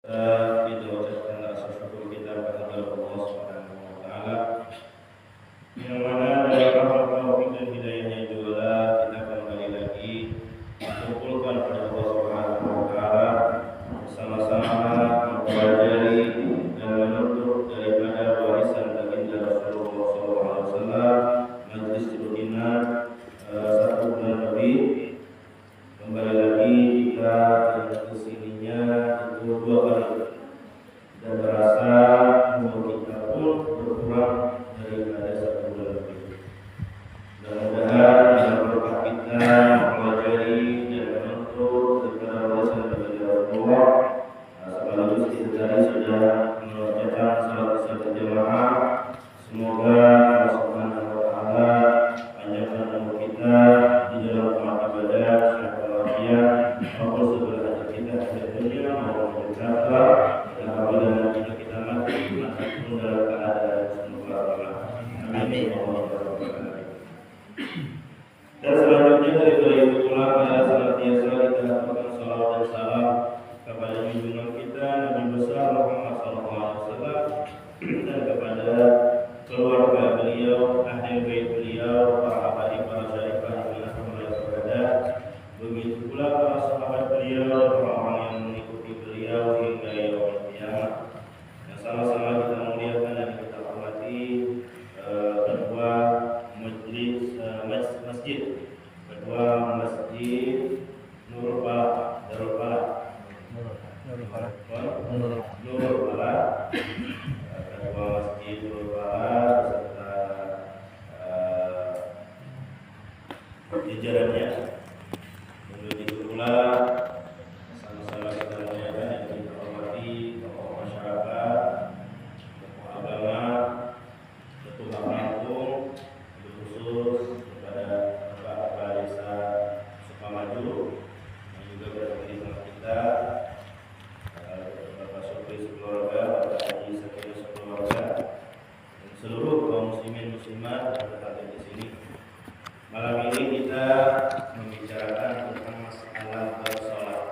Kita ucapkan rasa syukur kita kepada Allah Subhanahu wa taala yang mana dalam rahmat taufik dan hidayahnya juga kita kembali lagi dikumpulkan pada Allah Subhanahu wa taala bersama-sama mempelajari dan menuntut daripada warisan baginda Rasulullah SAW, majlis rutinat 1 bulan lebih. Kembali lagi kita kesininya itu 2 kali dan terasa umur kita pun berkurang daripada 1 bulan lebih. Mudah-mudahan dengan berkat kita mempelajari dan menuntut daripada warisan baginda Rasulullah, sekaligus kita tadi sudah mengucapkan salat isya berjamaah. Semoga Allah Subhanahu wa taala panjangkan umur kita di dalam taat ibadah, sehat walafiat, maupun segala hajat kita di dunia maupun di akhirat, dan apabila nanti kita mati pun dalam keadaan sempurna. Amin. Dan selanjutnya daripada itu pula adalah senantiasa kita aturkan salawat dan salam kepada junjungan kita Nabi besar Muhammad SAW dan kepada keluarga beliau, ahli bait beliau, para habaib, para syarifah yang telah berada. Begitu pula para sahabat beliau dan orang-orang yang mengikuti beliau hingga yaumul qiyamah. Yang sama-sama kita muliakan dan kita hormati ketua masjid Nurul Falah, Darul Falah, Nurul Falah, ketua masjid Nurul Falah beserta jajarannya. Begitu pula sama-sama kita muliakan dan kita hormati tokoh masyarakat, tokoh agama, ketua kampung, khusus kepada Bapak Desa Sukamaju yang juga berada di tengah kita, Bapak Sopri sekeluarga, Bapak Haji Sakinah sekeluarga, dan seluruh kaum muslimin muslimat yang berada di sini. Malam ini kita membicarakan tentang masalah bersolat.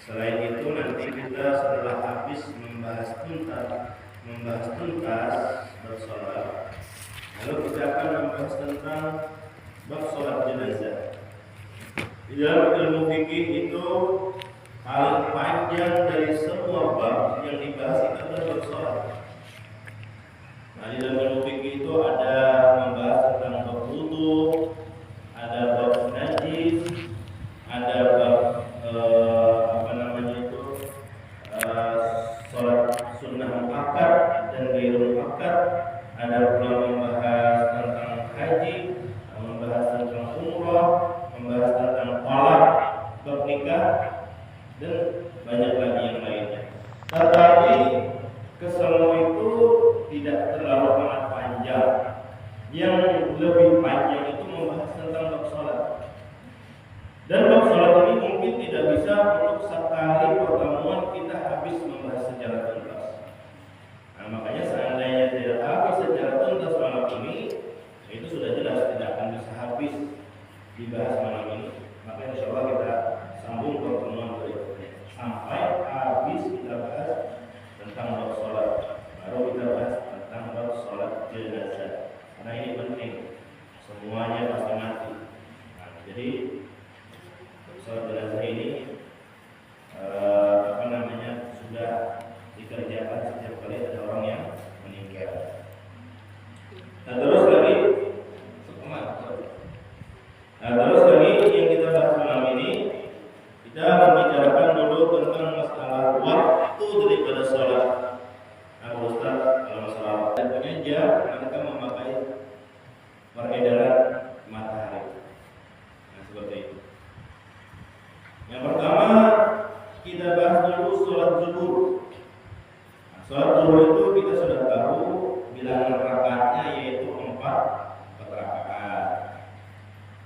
Selain itu nanti kita setelah habis membahas tuntas bersolat, lalu kita akan membahas tentang bab sholat jenazah. Di dalam ilmu fikih itu paling panjang dari semua bab yang dibahas itu adalah bab sholat. Nah, di dalam ilmu fikih itu ada membahas tentang bab wudu, ada bab najis, ada bab sholat sunnah muakkad dan ghairu muakkad, ada pula membahas tentang haji, membahas tentang umrah, membahas tentang talak, bab nikah, dan banyak lagi yang lainnya. Tetapi kesemua itu tidak terlalu amat panjang. Yang lebih panjang itu membahas tentang bab sholat. Dan bab sholat ini mungkin tidak bisa untuk sekali pertemuan kita habis membahas secara tuntas. Nah, makanya seandainya tidak habis secara tuntas malam ini, itu sudah jelas tidak akan bisa habis dibahas malam ini. Maka insya Allah kita sambung pertemuan berikutnya sampai habis kita bahas tentang bab sholat. Baru kita bahas tentang bab sholat jenazah. Karena ini penting, semuanya pasti mati. Nah, jadi sholat jenazah ini sudah dikerjakan setiap kali ada orang yang meninggal. Nah, terus lagi yang kita bahas malam ini, kita membicarakan dulu tentang masalah waktu daripada sholat. Nah, Ustaz, kalau masalah waktunya jam mereka memakai peredaran matahari. Nah, seperti itu. Yang pertama kita bahas dulu sholat zuhur. Nah, sholat zuhur itu kita sudah tahu bilangan rakaatnya yaitu 4 rakaat.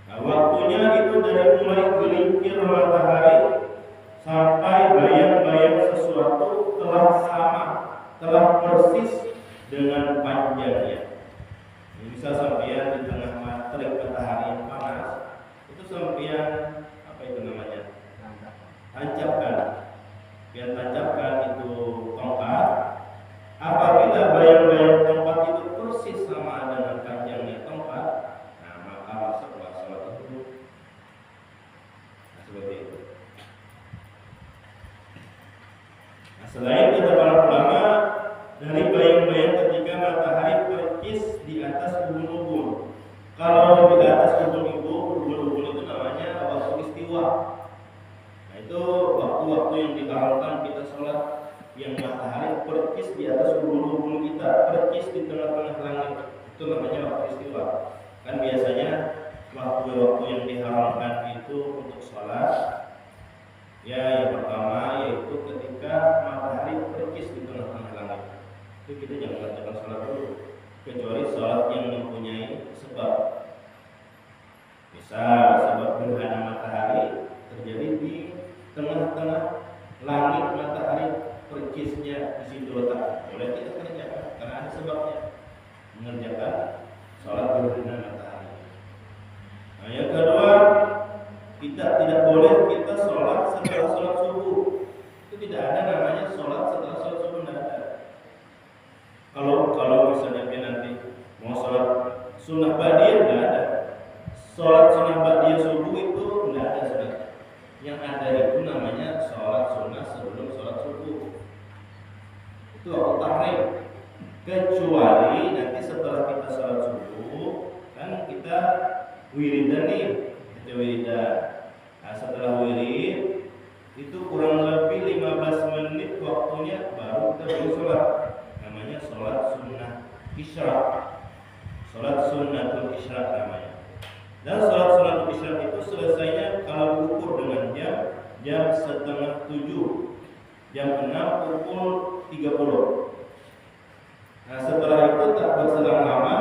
Nah, waktunya itu dari mulai gelincir matahari sampai bayang-bayang sesuatu telah persis dengan panjangnya. Ini bisa sampai di tengah terik matahari yang panas, itu sampai tancapkan yang tancapkan itu tongkat, apabila bayang-bayang tongkat itu persis sama dengan panjangnya tongkat, nah maka masuklah sholat itu. Nah, seperti itu. Nah, selain kata para ulama, dari bayang-bayang ketika matahari percis di atas ubun-ubun. Kalau di atas ubun-ubun itu namanya waktu istiwa. Nah, itu waktu-waktu yang diharamkan kita sholat yang matahari percis di atas ubun-ubun kita, percis di tengah-tengah langit. Itu namanya waktu istiwa. Kan biasanya waktu-waktu yang diharamkan itu untuk sholat, ya yang pertama yaitu ketika matahari percis di tengah-tengah langit. Itu kita jangan mengerjakan sholat dulu, kecuali sholat yang mempunyai sebab. Misal sebab gerhana matahari terjadi di tengah-tengah langit, matahari percisnya di situ letak, boleh kita kerjakan karena ada sebabnya, mengerjakan sholat gerhana matahari. Nah, yang kedua, kita tidak boleh kita sholat setelah sholat subuh. Itu tidak ada namanya sholat setelah sholat subuh, tidak ada. Kalau misalnya nanti mau sholat sunnah ba'diyah, tidak ada. Sholat sunnah ba'diyah subuh itu tidak ada sudah. Yang ada itu namanya sholat sunnah sebelum sholat subuh. Itu waktu tahrim. Kecuali nanti setelah kita sholat subuh, kan kita wiridan nih, kita wiridan. Nah, setelah wirid itu kurang lebih 15 menit waktunya baru kita boleh sholat. Namanya sholat sunnah isyraq. Sholat sunnatul isyraq namanya. Dan sholat sunnatul isyraq itu selesainya kalau diukur dengan jam setengah 7, jam 6 pukul 30. Nah, setelah itu tak berselang lama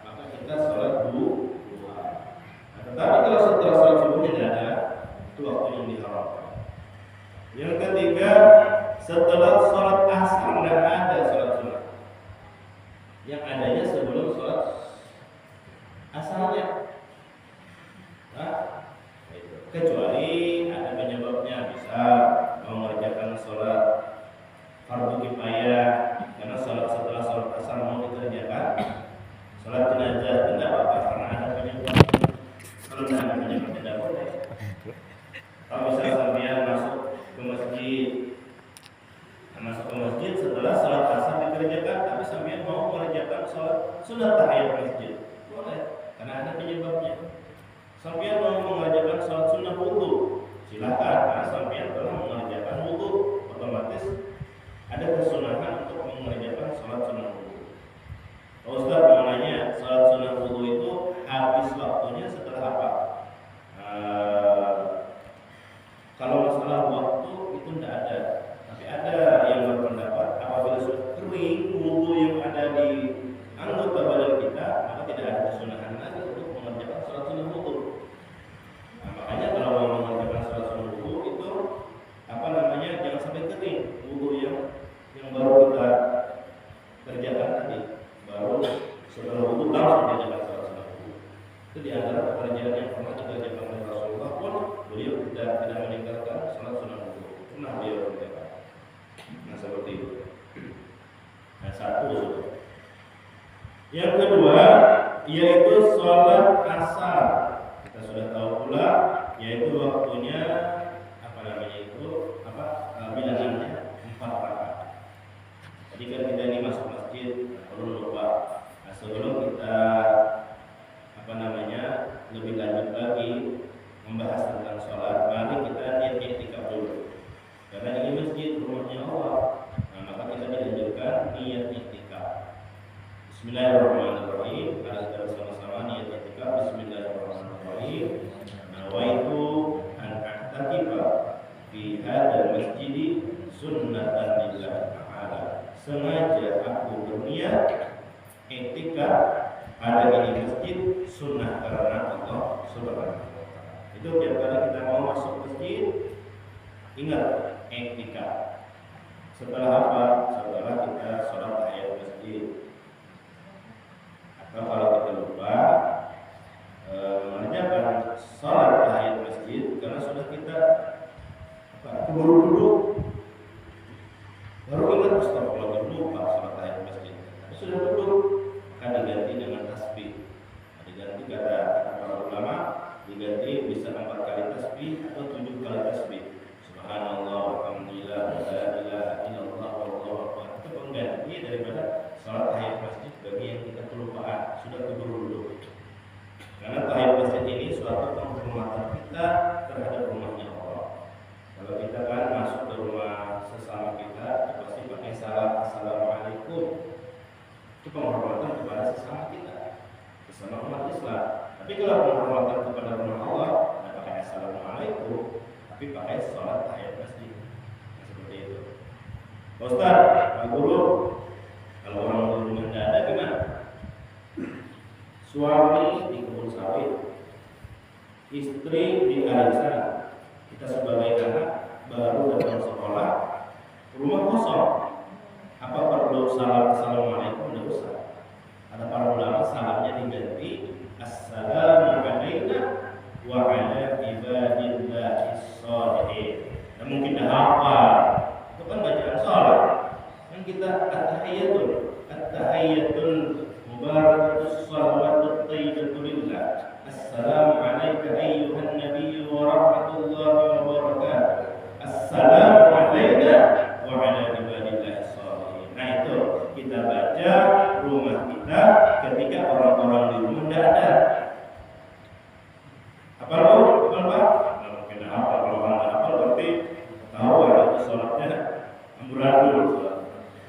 maka kita sholat duha. Nah, tetapi kalau setelah sholat subuhnya tidak ada, itu waktu yang diharamkan. Yang ketiga, setelah sholat asar tidak ada sholat sunnah. Yang adanya sebelum sholat asarnya. Nah, itu. Kecuali ada penyebabnya, bisa mengerjakan sholat fardu kifayah, karena sholat setelah sholat asar mau dikerjakan, sholat jenazah tidak apa-apa karena ada penyebab. Kalau tidak ada penyebab tidak boleh. Kalau misalnya sampean masuk ke masjid, setelah sholat asar dikerjakan, tapi sampean mau mengerjakan sholat sunat tahiyat masjid, boleh karena ada penyebabnya. Sampean mau mengerjakan sholat sunnah wudu, silakan, karena sampean telah mengerjakan wudu, otomatis ada kesunahan untuk mengerjakan sholat sunnah wudu. Ustaz mau nanya, sholat sunnah wudu itu habis waktunya setelah apa? Kalau masalah waktu itu tidak ada, tapi ada yang berpendapat apabila sudah kering wudu yang ada di anggota badan kita, maka tidak ada kesunahan lagi untuk mengerjakan sholat sunnah wudu. Nah, makanya kalau mau mengerjakan sholat sunnah wudu itu jangan sampai kering wudu yang baru kita kerjakan tadi, baru setelah wudu langsung kerjakan sholat sunnah wudu. Itu di antara pekerjaan yang pernah dikerjakan oleh Rasulullah pun beliau tidak meninggalkan sholat sunnah wudu, pernah beliau kerjakan. Nah, seperti itu. Nah, satu. Yang kedua yaitu sholat asar. Kita sudah tahu pula, yaitu waktunya bilangannya 4 rakaat. Jadi kan kita ini masuk masjid, perlu lupa. Nah, sebelum kita lebih lanjut lagi membahas tentang sholat, mari kita niat i'tikaf dulu. Karena ini masjid rumahnya Allah, nah, maka kita dianjurkan niat i'tikaf. Bismillahirrahmanirrahim. Mari kita bersama-sama niat i'tikaf. Bismillahirrahmanirrahim. Nawaitu an a'takifa fi hadzal masjid sunnatan lillahi ta'ala. Sengaja aku berniat i'tikaf pada ini masjid sunnah karena Allah Subhanahu wa taala. Itu tiap kali kita mau masuk masjid ingat i'tikaf. Setelah apa? Setelah kita sholat tahiyat masjid. Atau kalau kita lupa mengerjakan sholat tahiyat masjid karena sudah kita keburu duduk, penghormatan kepada sesama kita, sesama umat Islam. Tapi kalau penghormatan kepada rumah Allah, tidak pakai assalamualaikum, tapi pakai sholat tahiyat masjid. Nah, seperti itu. Pak Ustaz, Pak Guru, kalau orang di rumah tidak ada gimana? Suami di kebun sawit, istri di arisan, kita sebagai anak baru datang sekolah, rumah kosong. Apa perlu salam assalamualaikum? Tidak usah. Ada para ulama salamnya diganti assalamu alaikum wa ala ibadillahis sholihin. Dan mungkin dah hafal. Itu kan bacaan salat. Kan kita at-tahiyyatul mubarakatus shalawatut thayyibatul lillah. Assalamu alayka ayyuhan nabiyyu wa rahmatullahi wa barakatuh. Assalamu alayka wa ala ibadillahis sholihin. Nah itu kita baca rumah kita ketika orang-orang di rumah tidak ada. Apa lo? Apa? Nah, mungkin apa? Kalau orang apa berarti tahu ada itu sholatnya amburadul.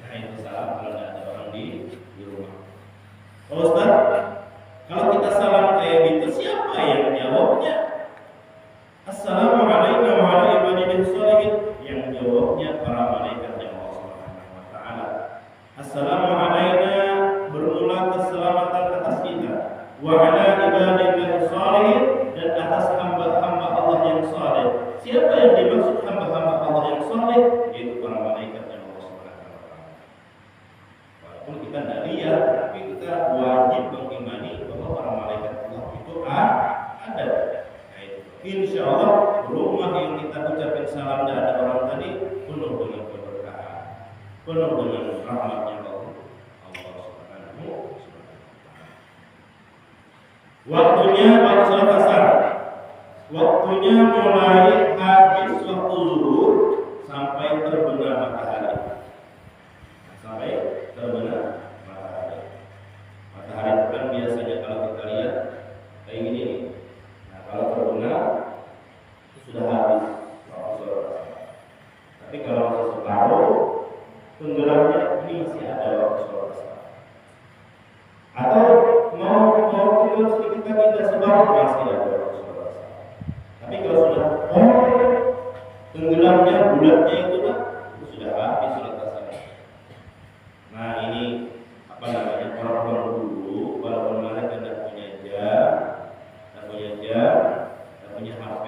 Nah itu salah kalau tidak ada orang di rumah. Oh Ustaz, kalau kita salam kayak gitu siapa yang jawabnya? Assalamualaikum warahmatullahi wabarakatuh. Yang jawabnya para malaikat yang Allah Subhanahu wa taala. Assalamualaikum bermula keselamatan atas kita wa ala ibadillahis sholihin, dan atas hamba-hamba Allah yang saleh. Siapa yang dimaksud hamba-hamba Allah yang saleh? Yaitu para malaikat yang Allah Subhanahu wa taala. Walaupun kita tidak lihat, tapi kita wajib mengimani bahwa para malaikat Allah itu ada. Insya Allah rumah yang kita ucapin salam dan ada orang tadi penuh dengan keberkahan, penuh dengan rahmatnya Allah Subhanahu wa taala. Waktunya pada sholat asar. Waktunya mulai habis waktu zuhur sampai terbenam matahari. Sampai terbenam matahari. Matahari itu kan biasanya kalau kita lihat kayak gini nih. Nah, kalau terbenam itu sudah habis waktu sholat asar. Tapi kalau masih separuh, tenggelamnya ini masih ada waktu sholat asar. Atau mau tenggelam sedikit lagi tidak separuh, masih ada waktu sholat asar. Tapi kalau sudah tenggelamnya bulatnya itu sudah habis sholat asar. Nah ini apa namanya, orang-orang dulu walaupun mereka tidak punya jam, tidak punya HP,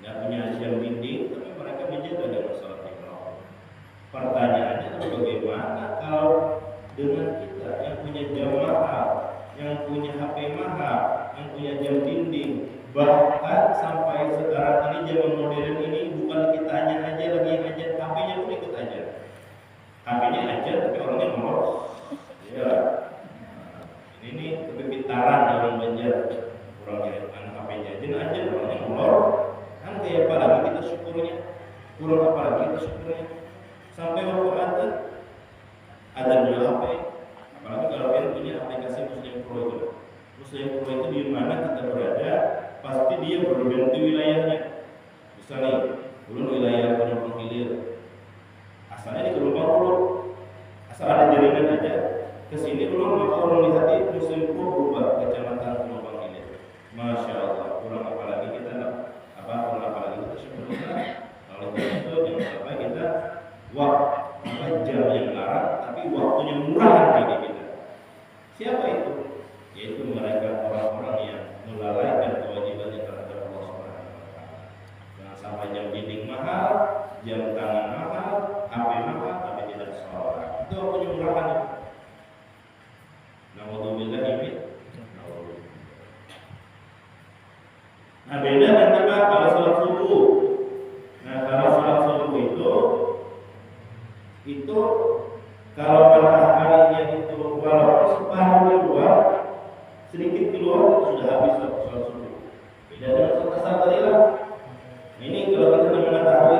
tidak punya jam dinding, tapi mereka menjaga dengan sholat lima waktu. Pertanyaannya bagaimana kalau dengan kita yang punya jam mahal, yang punya HP mahal, yang punya jam dinding, bahkan sampai sekarang ini zaman modern ini bukan kita aja lagi yang aja, HP-nya pun ikut aja. HP-nya aja tapi orangnya molor. Ya. Ini kepintaran dalam Banjar. Orangnya anak HP-nya aja orangnya molor. Kan kayak apa lagi kita syukurnya? Kurang apa lagi kita syukurnya? Sampai waktu ada dua HP. Apalagi kalau kalian punya aplikasi Muslim Pro itu. Muslim Pro itu di mana kita berada, pasti dia berganti wilayahnya. Misalnya, ulun wilayah Penumpang Hilir, asalnya di Gelombang Ulun, asal ada jaringan aja. Kesini ulun maka ulun lihat Muslim Pro berubah kecamatan Gelombang Hilir. Masya Allah, kurang apa lagi kita syukur kita. Kalau itu jangan sampai kita jam yang larang, tapi waktunya murah bagi kita. Siapa itu? Yaitu mereka orang-orang yang melalaikan kewajibannya terhadap Allah Subhanahu wa taala. Jangan sampai jam dinding mahal, jam tangan mahal, HP mahal, tapi tidak sholat. Itu waktunya murahan itu. Naudzubillah min. Nah beda nanti Pak kalau sholat subuh. Nah kalau sholat subuh itu kalau mataharinya itu walaupun separuh keluar, sedikit keluar sudah habis waktu sholat subuh. Beda dengan sholat asar tadi lah. Ini kalau kita namanya matahari,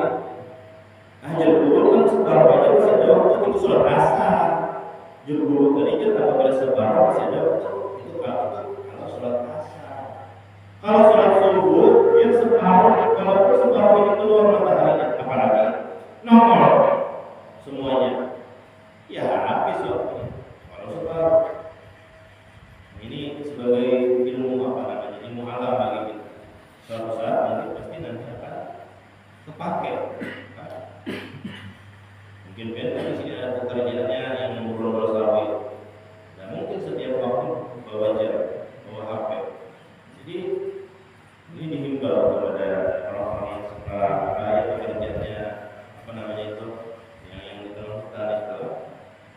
jam 2 kan separuh aja masih ada waktu, itu sholat asar. Jam 2 tadi kan apabila separuh masih ada waktu, itu kalau sholat asar. Kalau sholat subuh yang separuh, kalau separuh ini keluar mataharinya, apalagi nongol semuanya, ya habis waktunya. Kalau separuh Mungkin di sini ada pekerjaannya yang mengobrol sawit. Dan mungkin setiap waktu bawa jam, bawa HP. Jadi ini dihimbau kepada orang-orang yang suka yang pekerjaannya yang ditentukan itu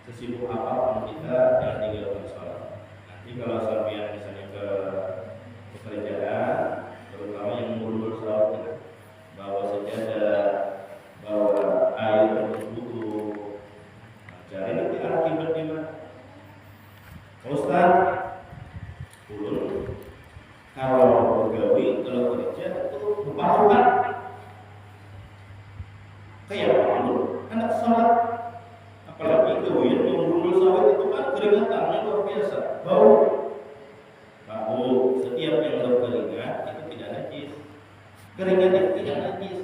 sesibuk apapun kita jangan tinggalkan sholat. Nanti kalau sampai misalnya ke pekerjaan, terutama yang mengurus sawit, bawa sajadah, bawa air untuk wudhu, cari nanti akibat di mana. Ustaz, ulun kalau begawi, kalau kerja itu lupa kayak ulun anak sholat, apalagi gawian yang mengurus sawit itu kan keringatannya luar biasa, bau. Setiap yang berkeringat itu tidak najis. Keringat itu tidak najis.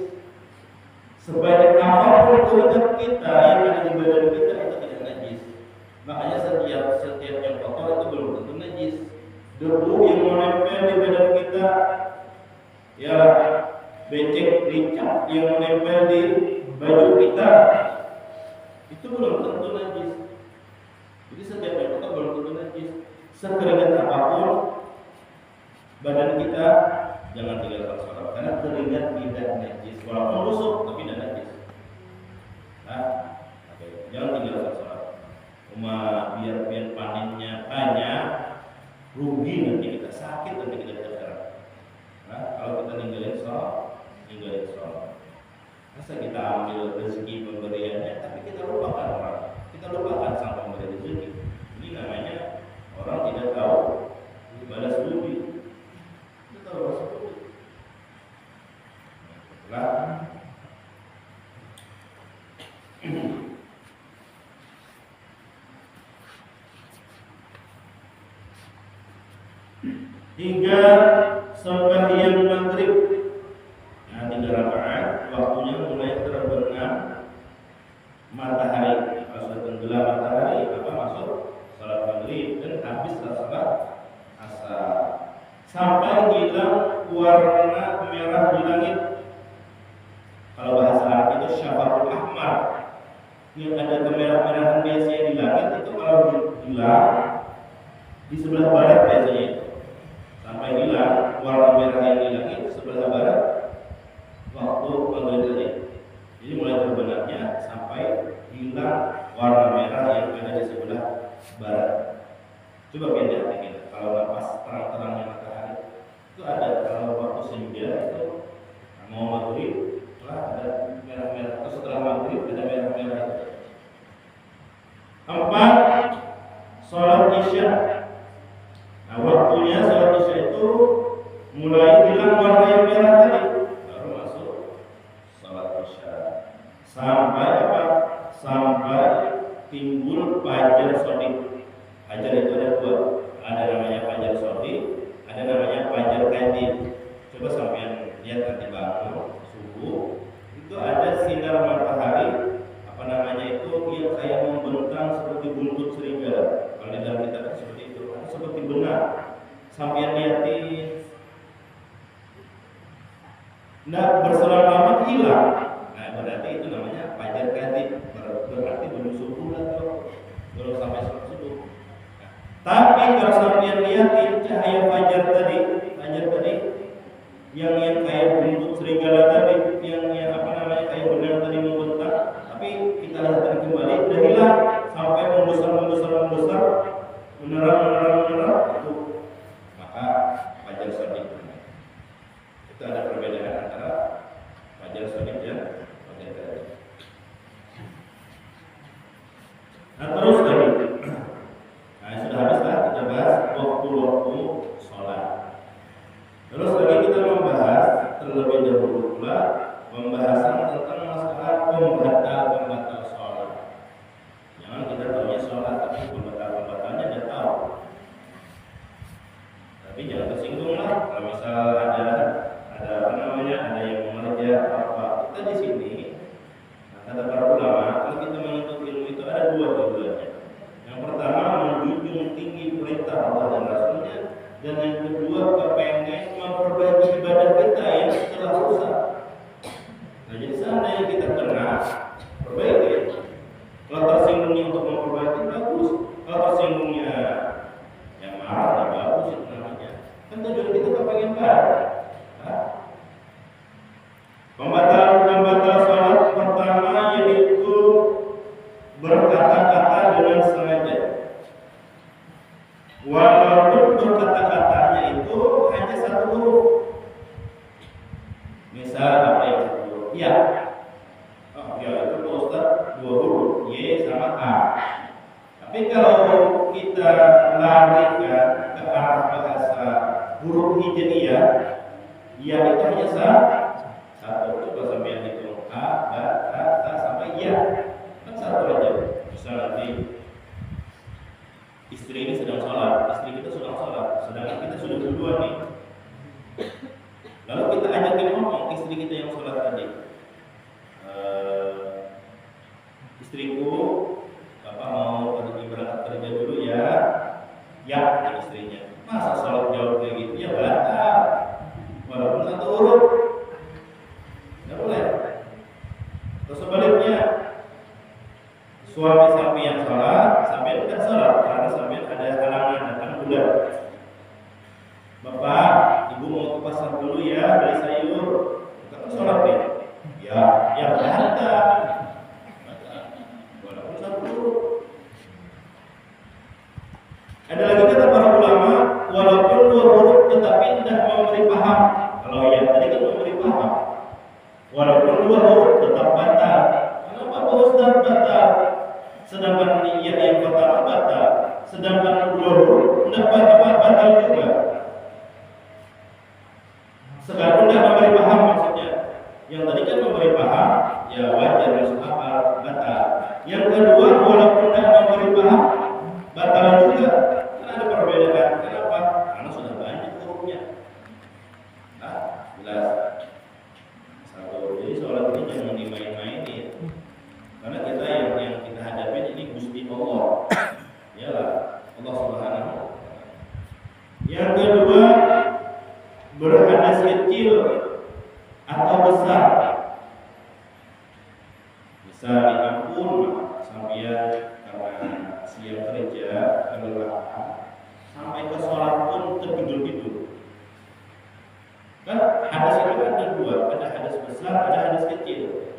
Sebanyak apapun keringat kita yang ada di badan kita itu tidak najis. Makanya setiap yang kotor itu belum tentu najis. Debu yang menempel di badan kita, ya becek licak yang menempel di baju kita, itu belum tentu najis. Jadi setiap yang kotor belum tentu najis. Sekeringat apapun badan kita, jangan tinggalkan sholat karena keringat tidak najis. Walaupun busuk tapi tidak najis. Jangan tinggalkan sholat. Biar panennya banyak, rugi nanti kita, sakit nanti kita terserah. Kalau kita tinggalin sholat. Masa kita ambil rezeki pemberiannya, tapi kita lupakan orang, kita lupakan sang pemberi rezeki. Ini namanya orang tidak tahu balas budi. Hingga sembahyang maghrib, 3 rakaat, waktunya mulai terbenam matahari. Kalau sudah tenggelam matahari, masuk salat maghrib dan habis salat asar. Sampai hilang warna merah di langit. Kalau bahasa Arab itu syafaqul ahmar, yang ada kemerah-merahan biasanya di langit itu kalau hilang di sebelah barat biasanya itu. Sampai hilang warna merah yang di langit sebelah barat waktu maghrib tadi. Jadi mulai terbenamnya sampai hilang warna merah yang ada di sebelah barat. Coba beda kita. Kalau lepas terang-terangnya matahari itu ada, kalau waktu senja itu mau maghrib ada merah-merah, atau setelah maghrib ada merah-merah. 4. Sholat isya. Waktunya sholat isya itu mulai hilang warna yang merah tadi, baru masuk sholat isya. Sampai timbul fajar shadiq. Fajar itu ada 2, ada namanya fajar shadiq, ada namanya fajar kadhib. Coba sampean lihat nanti bangun subuh, itu ada sinar matahari itu yang kayak membentang seperti buntut serigala. Kalau di dalam kitab seperti itu, atau seperti benar. Sampean lihatin, berselang lama hilang. Berarti itu namanya fajar kadhib. Berarti belum subuh atau belum sampai subuh. Tapi kalau sampean lihatin cahaya fajar tadi yang kayak buntut serigala tadi, yang kayak benar tadi membentang, tapi kita lihat kembali udah hilang sampai membesar, menerang itu, maka fajar shadiq. Itu ada perbedaan antara fajar shadiq dan fajar kadhib. Terus tadi, sudah habislah kita bahas waktu sholat. Terus lagi kita membahas terlebih dahulu pula pembahasan tentang masalah pembatal sholat. Jangan kita tahunya sholat, tapi pembatalnya dia tahu. Tapi jangan tersinggung lah kalau misal ada yang mengerja apa. Kita di sini, kata para ulama, kalau kita menuntut ilmu itu ada 2 tujuannya. Yang pertama menjunjung tinggi perintah Allah dan Rasulnya, dan yang kedua kepengen memperbaiki ibadah kita yang telah rusak. Jadi seandainya kita kena perbaiki, dua huruf Y sama A. Tapi kalau kita lari ke arah bahasa huruf hijaiyah, ya itu hanya satu. Coba sampai hitung A, Ba, Ta sampai Ya, kan satu aja. Misal nanti istri ini sedang sholat, istri kita sedang sholat, sedangkan kita sudah berdua nih. Lalu kita ajakin ngomong istri kita yang sholat tadi, istriku, bapak mau pergi berangkat kerja dulu ya, kata istrinya. Masa sholat jauh kayak gitu ya batal, walaupun satu huruf, nggak boleh. Terus sebaliknya, suami sampean sholat, sampean tidak sholat karena sampean ada halangan datang bulan. Bapak, ibu mau ke pasar dulu ya, beli sayur. Kita sholat nih. Ya batal. Walaupun satu huruf. Ada lagi kata para ulama, walaupun dua huruf tetapi tidak memberi paham. Kalau yang tadi kan memberi paham. Walaupun dua huruf tetap batal. Kenapa Pak Ustaz batal? Sedangkan niat yang pertama batal. Sedangkan dua huruf tidak batal juga. Sekarang tidak memberi paham maksudnya. Yang tadi kan memberi paham, ya wajar masuk akal, batal. Yang kedua, walaupun tidak memberi paham, batal juga. Karena ada perbedaan. Kenapa? Karena sudah banyak hurufnya. Nah, jelas. Jadi sholat ini jangan dimain-mainin. Karena kita yang kita hadapi ini Gusti Allah. Yalah, Allah Subhanahu wa Ta'ala. Yang kedua, berhadas kecil atau besar. Bisa diampun sampai karena siang kerja kelelahan sampai ke sholat pun tertidur-tidur. Kan hadas itu ada dua, ada hadas besar, ada hadas kecil.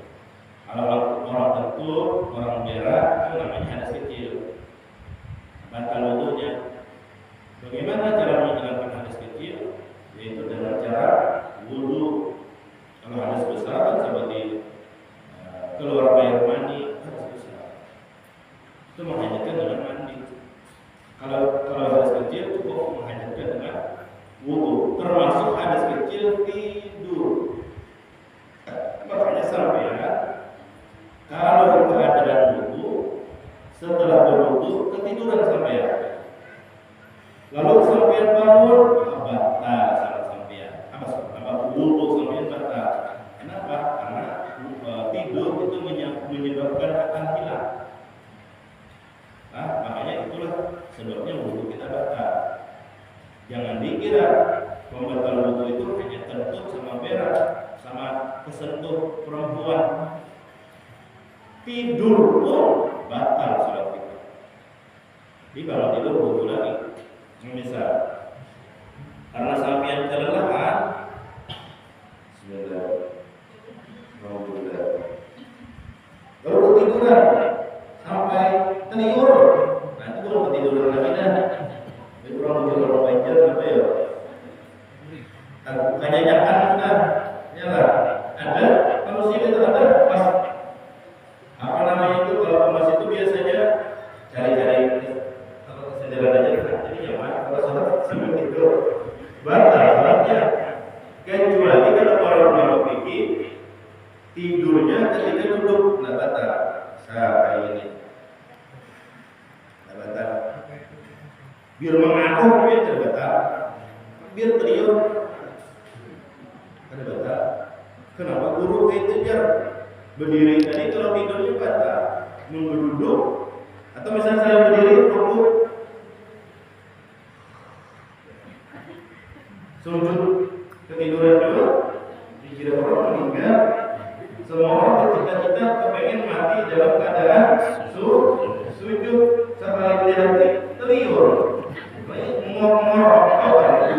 Kalau orang tertutup, orang berak itu namanya hadas kecil. Batal wudunya. Bagaimana cara menghilangkan hadas kecil? Yaitu dengan cara wudu. Kalau hadas besar kan seperti keluar air mani, hadas besar. Itu menghajatkan dengan mandi. Kalau hadas kecil cukup menghajatkan dengan wudu. Termasuk hadas kecil tidur. Makanya sampai kalau keadaan wudu, setelah berwudu ketiduran sampean. Lalu sampean bangun, batal salat sampean. Apa wudu sampean batal. Kenapa? Karena tidur itu menyebabkan akan hilang. Nah, makanya itulah sebabnya wudu kita batal. Jangan dikira pembatal wudu itu hanya tertutup sama berak, sama kesentuh perempuan. Tidur pun batal sholat kita. Jadi kalau tidur wudu lagi. Misal karena sampean kelelahan, lalu ketiduran sampai tertidur. Nah itu belum ketiduran lagi dah. Itu orang tidur orang wajar apa ya? Kebanyakan sudah, ya lah. Ada manusia itu ada pas apa namanya itu kalau emas itu biasanya cari-cari kesadaran aja jadi nyaman kalau sholat sambil tidur batal sholatnya. Kecuali kalau orang ulama fikih tidurnya ketika duduk nggak batal. Kayak ini nggak batal. Biar mengatur biar tidak batal. Biar teriak ada batal. Kenapa guru kayak kejar? Berdiri tadi kalau tidurnya batal, duduk atau misalnya saya berdiri rukuk sujud ketiduran dulu, dikira orang meninggal. Semua orang bercita-cita kepengen mati dalam keadaan sujud setelah berdiri tertidur, ngorok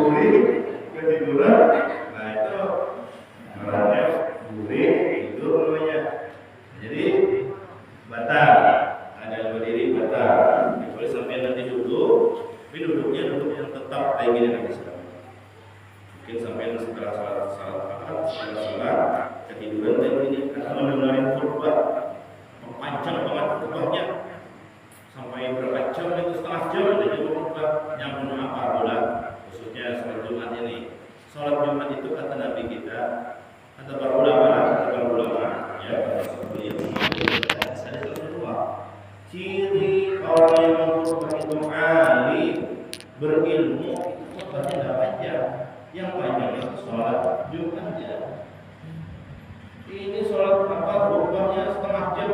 gurih ketiduran. Nah itu namanya gurih tidur namanya. Jadi batal, ada yang berdiri batal. Kecuali sampai nanti duduk, tapi duduk yang tetap kayak gini nanti sekarang. Mungkin sampai setelah sholat ketiduran kayak gini. Karena mendengarin khutbah panjang ciri orang yang mengukur itu alim, berilmu, sholatnya tidak panjang. Yang panjang itu sholat Jumat aja. Ini sholat rupanya setengah jam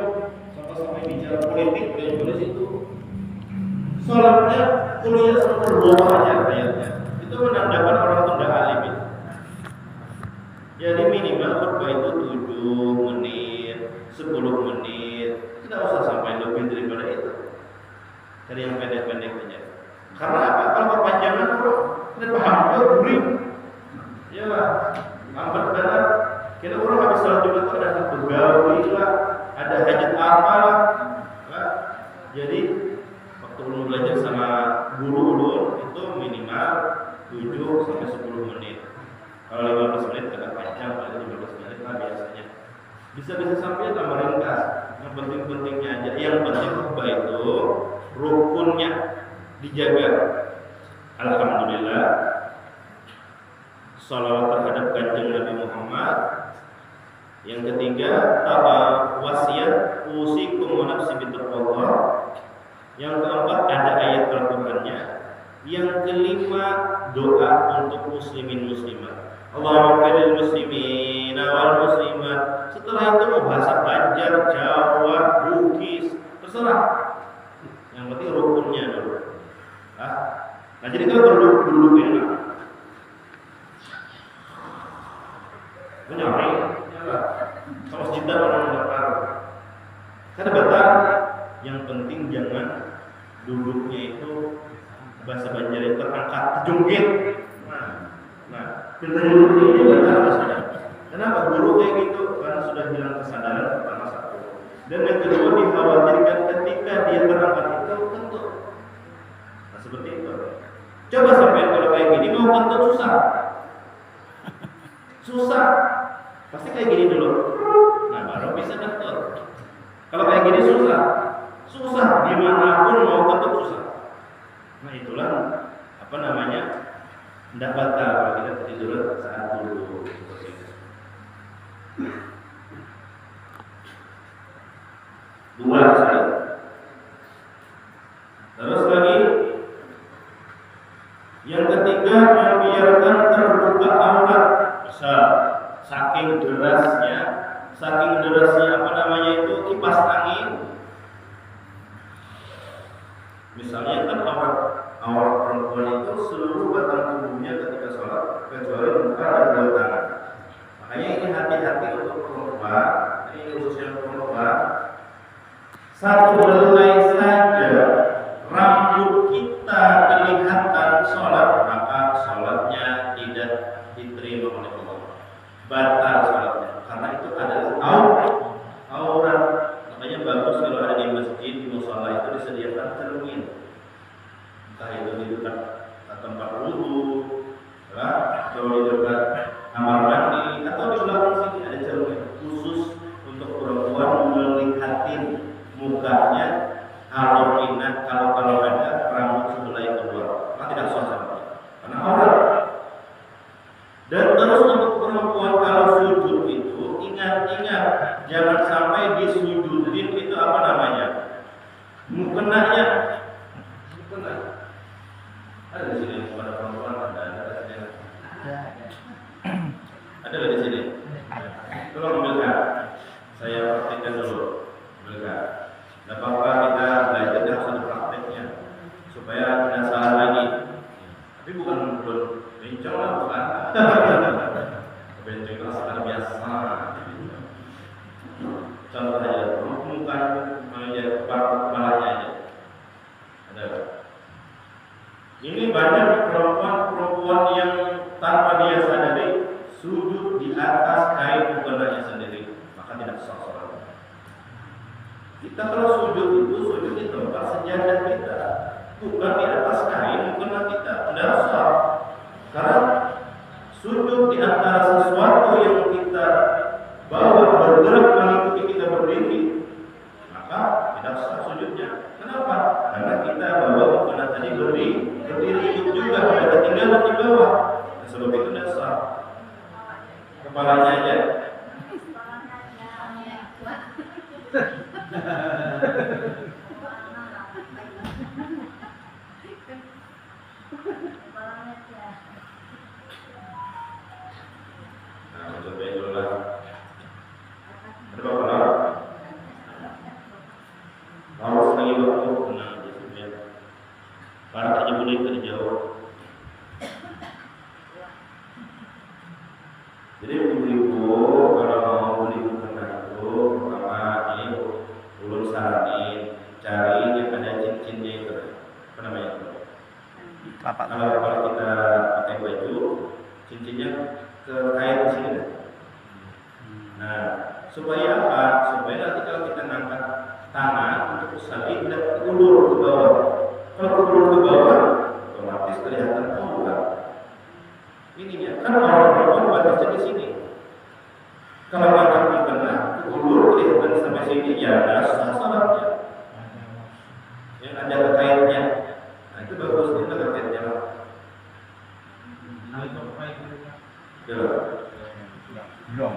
sampai bicara politik dan tulis itu. Sholatnya kuliah seperlupa aja kayaknya. Itu menandakan orang itu tidak alim itu. Jadi minimal khutbah itu 7 menit, 10 menit. Tidak usah sampai lebih daripada itu. Cari yang pendek-pendek aja. Karena apa? Kalau kepanjangan tidak paham juga guring. Ya lah, lambat benar. Kita orang habis sholat Jumat itu ada begawi lah, ada hajat apa lah. Jadi waktu ulun belajar sama guru ulun itu minimal 7 sampai 10 menit. Kalau 15 menit agak panjang, paling 15 menit lah biasanya. Bisa sampai tambah ringkas. Yang penting-pentingnya aja. Yang penting khutbah itu rukunnya dijaga. Alhamdulillah. Salawat terhadap kanjeng Nabi Muhammad. Yang ketiga, wasiat usikum wa nafsi bittaqwallah. Yang keempat, ada ayat Al-Qur'annya. Yang kelima, doa untuk muslimin muslimat. Allahumma qadil muslimin wal muslimat. Setelah itu mau bahasa Banjar, Jawa, Bugis, terserah. Yang penting rukunnya dulu. Nah jadi kita duduk enak. Menyari, sama sejuta orang mendaftar. Karena betul. Yang penting jangan duduknya itu bahasa Banjar itu terangkat, terjungkit. Nah, duduk itu betul maksudnya. Kenapa guru kayak gitu? Karena sudah hilang kesadaran pertama satu. Dan yang kedua dikhawatirkan ketika dia terangkat itu kentut. Nah seperti itu. Coba sampai kalau kayak gini mau kentut susah. Susah. Pasti kayak gini dulu. Nah baru bisa kentut. Kalau kayak gini susah. Susah. Dimanapun mau kentut susah. Nah itulah apa namanya? Tidak batal kalau kita tidur saat dulu. Dua sekali. Terus lagi yang ketiga, membiarkan terbuka aurat. Misal saking derasnya apa namanya itu kipas angin. Misalnya kan aurat perempuan itu seluruh batang tubuhnya ketika sholat kecuali muka dan dua tangan. Makanya ini hati-hati untuk perempuan. Ini khususnya perempuan. Satu helai saja rambut kita kelihatan sholat, maka sholatnya tidak diterima oleh Allah. Batal sholatnya, karena itu adalah aurat. Makanya bagus kalau ada di masjid, di mushola itu disediakan cermin. Entah itu di dekat tempat wudhu, atau di dekat kamar mandi, atau di belakang sini ada cermin khusus untuk perempuan melihatin mukanya kalau ada rambut sebelah yang keluar, maka tidak sah karena aurat. Dan terus untuk perempuan kalau sujud itu ingat jangan sampai disujudin itu apa namanya mukenanya. Ada di sini pada perempuan ada di sini. Tolong ambilkan, saya praktikkan dulu. Ambilkan. Tidak apa-apa kita belajar harus ada prakteknya supaya tidak salah lagi. Tapi bukan bencong lah, bukan. Bencong itu asal biasa. Contoh aja, mukanya kepalanya aja. Ada. Ini banyak perempuan yang tanpa dia sadari sujud di atas kain mukenanya sendiri, maka tidak sah sholat. Kita kalau sujud di tempat sejadah kita, bukan di atas kain mukena kita, tidak sah. Karena sujud di antara sesuatu yang kita bawa bergerak mengikuti kita berdiri, maka tidak sah sujudnya. Kenapa? Karena kita bawa mukena tadi berdiri hidup juga, ada ketinggalan di bawah. Nah, sebab itu tidak sah. Kepalanya aja. bagi waktu tenang aja supaya para aja boleh terjauh. Jadi ibu-ibu kalau mau beli mukena itu pertama ini ulun saranin cari yang ada cincinnya itu, apa namanya itu? Kalau kita pakai baju cincinnya terkait di sini. Nah, supaya apa? Supaya nanti kalau kita ngangkat tangan untuk saling tidak ulur ke bawah. Kalau ulur ke bawah, otomatis kelihatan juga. Ininya kan orang batasnya di sini. Kalau ngangkat mukena ulur kelihatan sampai sini, ya ada sasarannya. Yang ada kaitnya. Nah itu bagus, itu ada kaitnya. Belum.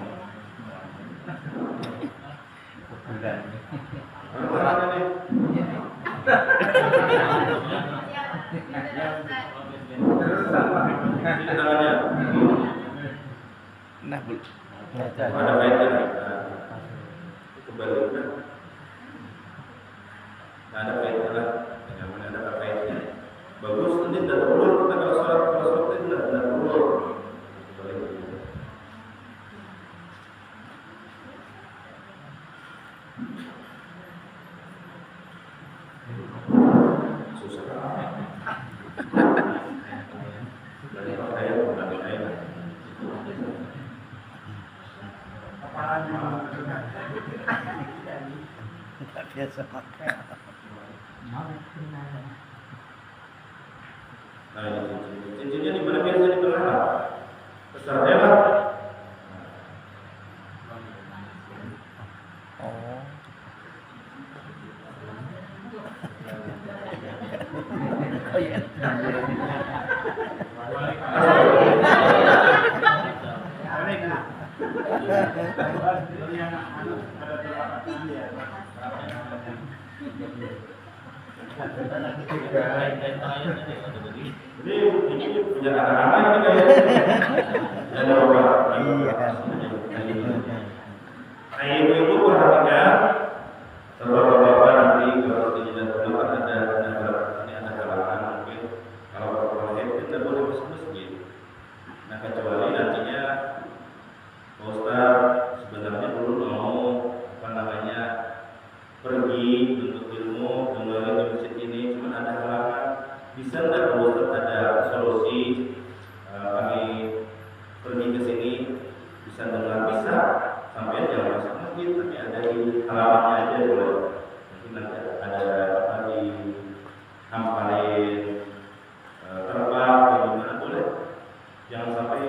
Nah, ada kaitnya. Kembali kan? Ada kaitnya lah. Yang mana ada kaitnya. Bagus, nanti tidak ulur. Kita kalau sholat itu tidak ulur. biasa pakai. Nah, cincinnya di mana biasa diperlukan? Besar hebat. Oh. Oh iya. Jadi ini punya anak-anak ini kayaknya. Ada orang. Iya. Nah, ibu-ibu perhatikan, bapak-bapak nanti kalau tidak dulu kan ada halangan mungkin kalau orang itu tidak boleh masuk masjid. Nah kecuali nantinya Pak Ustaz sebenarnya dulu mau pergi untuk ilmu kembali di masjid ini, cuma ada halangan. Bisa tidak Pak Ustaz ada solusi kami pergi ke sini bisa dengar bisa sampai jangan masuk masjid tapi ada di halamannya aja boleh. Mungkin nanti ada apa di hampalin terbang atau gimana boleh. Jangan sampai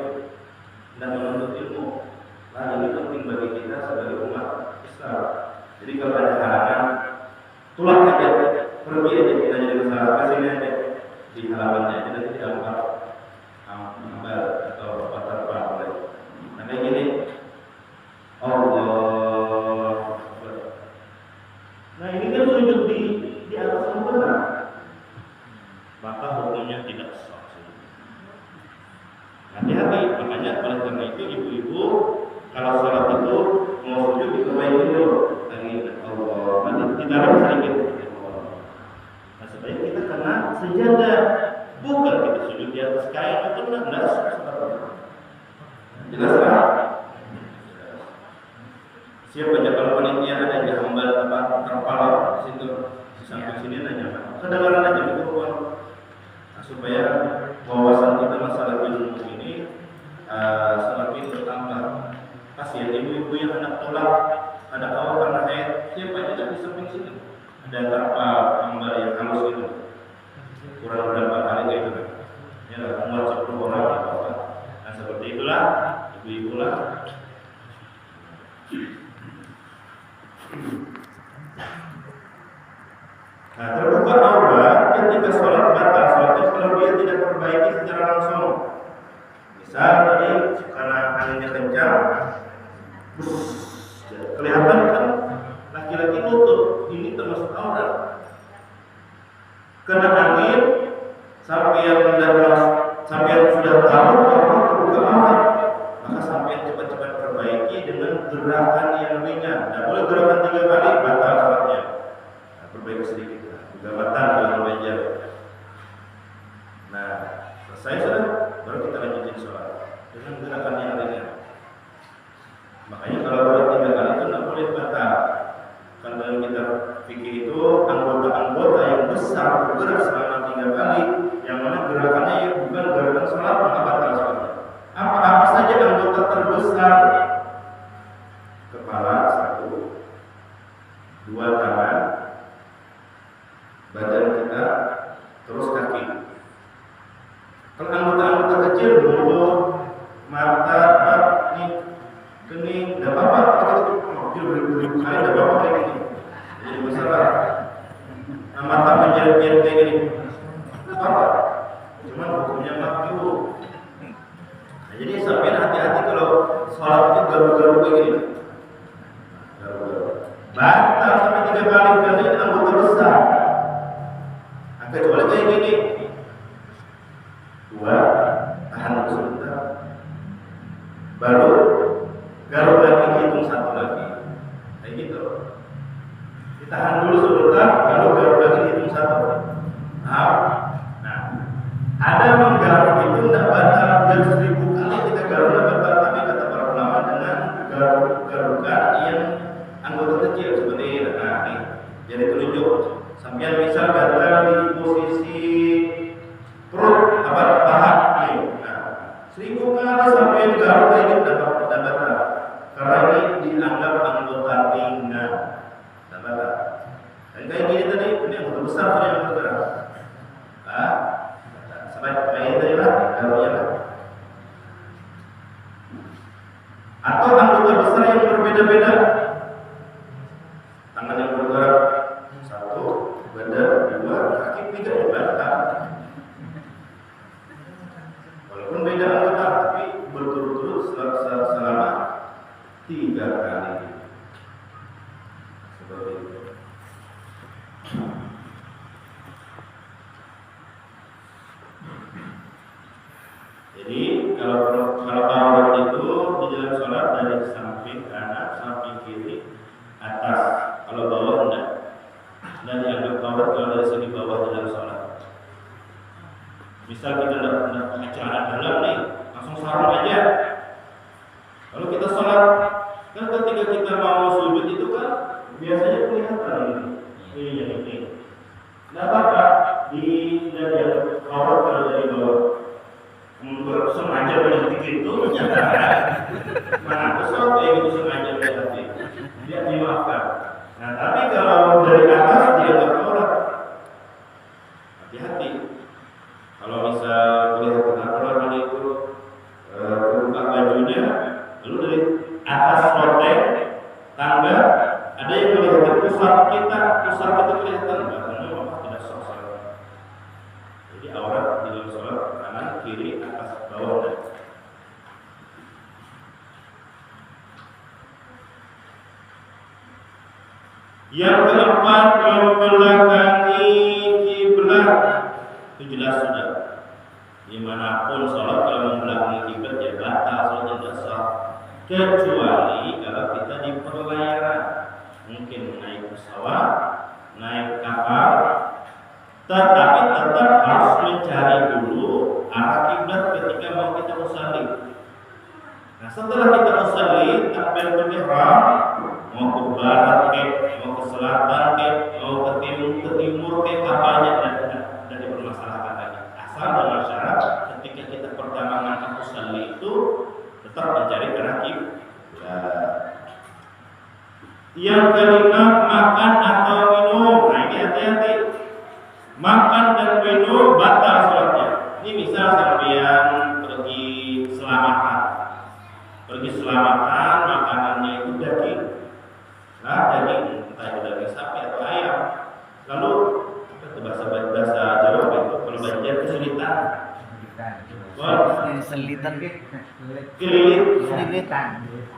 tidak menuntut ilmu. Nah ini penting bagi kita sebagai umat Islam. Jadi kalau ada halangan, tulang aja, pergi aja kita jadi masalah kesini aja di halamannya aja nanti tidak lupa ambil atau terbang boleh. Nah kayak gini, Allah. Nah ini kan sujud di atas mukena, maka hukumnya tidak sah. Hati-hati, makanya oleh karena itu ibu-ibu kalau sholat itu mau sujud diperbaiki dulu. Tadi Allah, nanti ditaruh sedikit. Nah supaya kita kena sejadah, bukan kita sujud di atas kain itu tidak sah. Jelas kan? Siapa aja kalau panitia ada di hambal apa terpal situ di samping sini nanya, kedengaran aja di kurban. Nah, supaya wawasan kita masalah ilmu ini semakin bertambah. Kasihan ibu-ibu yang anak tolak, ada awal karena haid, siapa aja di samping sini ada terpal hambal yang halus itu, kurang berapa kali kayak itu kan? Ya, muat 10 orang atau apa? Nah seperti itulah ibu-ibu lah. Nah, terbuka aurat ketika sholat batal, sholatnya kalau dia tidak perbaiki secara langsung. Misal tadi karena anginnya kencang, kelihatan kan laki-laki lutut, ini termasuk aurat. Kena angin sampai yang sudah tahu bahwa terbuka aurat, maka sampai cepat-cepat perbaiki dengan gerakan yang ringan. Tidak boleh gerakan 3 kali batal sholatnya. Nah, perbaiki sedikit. anggota-anggota yang besar bergerak selama 3 kali, yang mana gerakannya ya bukan gerakan sholat maka batal sholat. Apa saja anggota terbesar? Kepala 1, 2 tangan, badan kita, terus kaki. Kalau anggota-anggota kecil mulut, mata, kening, tidak apa-apa. Kita beribu-ribu kali tidak apa-apa kayak gini. Jadi masalah. Mata menjerit-jerit kayak gini. Tidak apa-apa. Cuman hukumnya makruh. Nah, jadi sampai hati-hati kalau sholat itu garu-garu kayak gini. Garu-garu. Batal sampai 3 kali karena ini anggota besar. Nah, kecuali kayak gini. 2, tahan dulu sebentar. Baru garuk lagi, hitung 1 lagi. Kayak gitu. Ditahan dulu sebentar, baru garuk lagi, hitung 1. Nah, ada menggaruk itu tidak batal, dan 1000 kali kita garuk tidak batal, tapi kata para ulama dengan garukan yang anggota kecil seperti ini. Nah, nih, jadi telunjuk. Sampai misal batal di posisi perut, paha nih. Nah, 1000 kali sampai garuk ini dapat batal. Karena ini dianggap anggota ringan. Batal. Dan kayak gini tadi, ini anggota besar tadi yang bergerak. Sampai kayak ini tadi lah, garuknya lah. Atau anggota besar yang berbeda-beda. Tangan yang bergerak 1, badan 2, kaki 3 yang batal. Walaupun beda anggota, tapi berturut-turut selama 3 kali. Seperti itu. Jadi kalau aurat itu di dalam sholat dari samping kanan, samping kiri, atas. Kalau bawah enggak. Dan dianggap aurat kalau dari segi bawah di dalam sholat. Misal kita tidak pakai celana dalam nih, langsung sarung aja. Kalau kita sholat, kan ketika kita mau sujud itu kan biasanya kelihatan ini. Tidak apa-apa dari aurat kalau dari bawah. Sengaja berhenti gitu, mana pesawat kayak gitu sengaja berhenti, dia dimaafkan. Nah tapi kalau dari atas dia nggak aurat, hati-hati. Kalau misal kelihatan aurat itu buka bajunya, lalu dari atas loteng tangga ada yang kelihatan pusat kita kelihatan, karena memang tidak sah. Jadi aurat di dalam sholat kanan, kiri, atas, bawah, dan yang keempat, membelakangi kiblat. Itu jelas sudah. Dimanapun sholat kalau membelakangi kiblat ya batal, sholatnya tidak sah. Kecuali kalau kita di perlayaran, mungkin naik pesawat, naik kapal, tetapi tetap harus mencari dulu arah kiblat ketika mau kita usalli. Nah setelah kita usalli, takbiratul ihram, mau ke barat mau ke selatan mau ke timur apanya dan dipermasalahkan lagi. Asal dengan syarat ketika kita pertama ngangkat usalli itu tetap mencari arah kiblat. Yang kelima, makan atau minum. Nah ini hati-hati. Makan dan minum batal sholatnya. Ini misal sampean pergi selamatan, makanannya itu daging. Nah daging, entah itu daging sapi atau ayam. Lalu apa itu bahasa Jawa itu? Kalau Banjar kesulitan.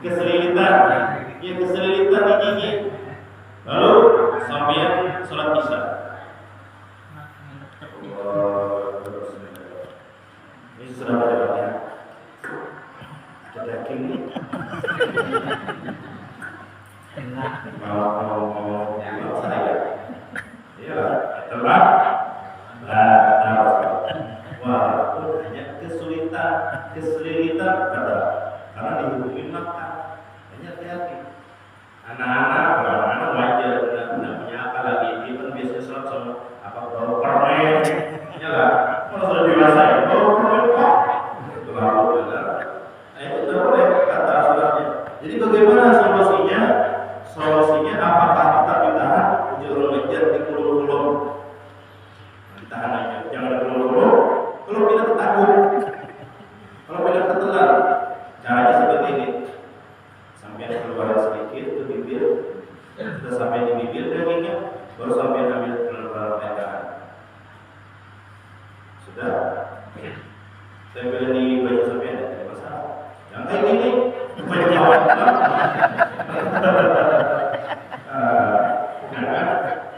Keselilitan. Ya keselilitan di gigi. Lalu sampean sholat isya. Ini sudah ada daging nih. Mau saya. Ya, telah. Wah, itu hanya kesulitan betul. Karena dihukumin makan. Hanya hati-hati. Anak-anak wajar tidak punya akal biasanya sholat sama apa baru permen, ya lah. Kalau sudah dewasa ya baru permen kok, terlalu benar. Nah itu tidak boleh kata Rasulullah. Jadi bagaimana solusinya? Solusinya apakah kita ditahan ujung mengejar di kulung-kulung? Ditahan aja, jangan kulung-kulung. Kalau kita takut, kalau kita ketelan, caranya seperti ini. Sampai keluar sedikit ke bibir, sudah sampai di bibir dagingnya, baru sampai ambil keluar pegangan. Sudah, tempel di baju sampai ada masalah. Yang kayak gini, baju bawah.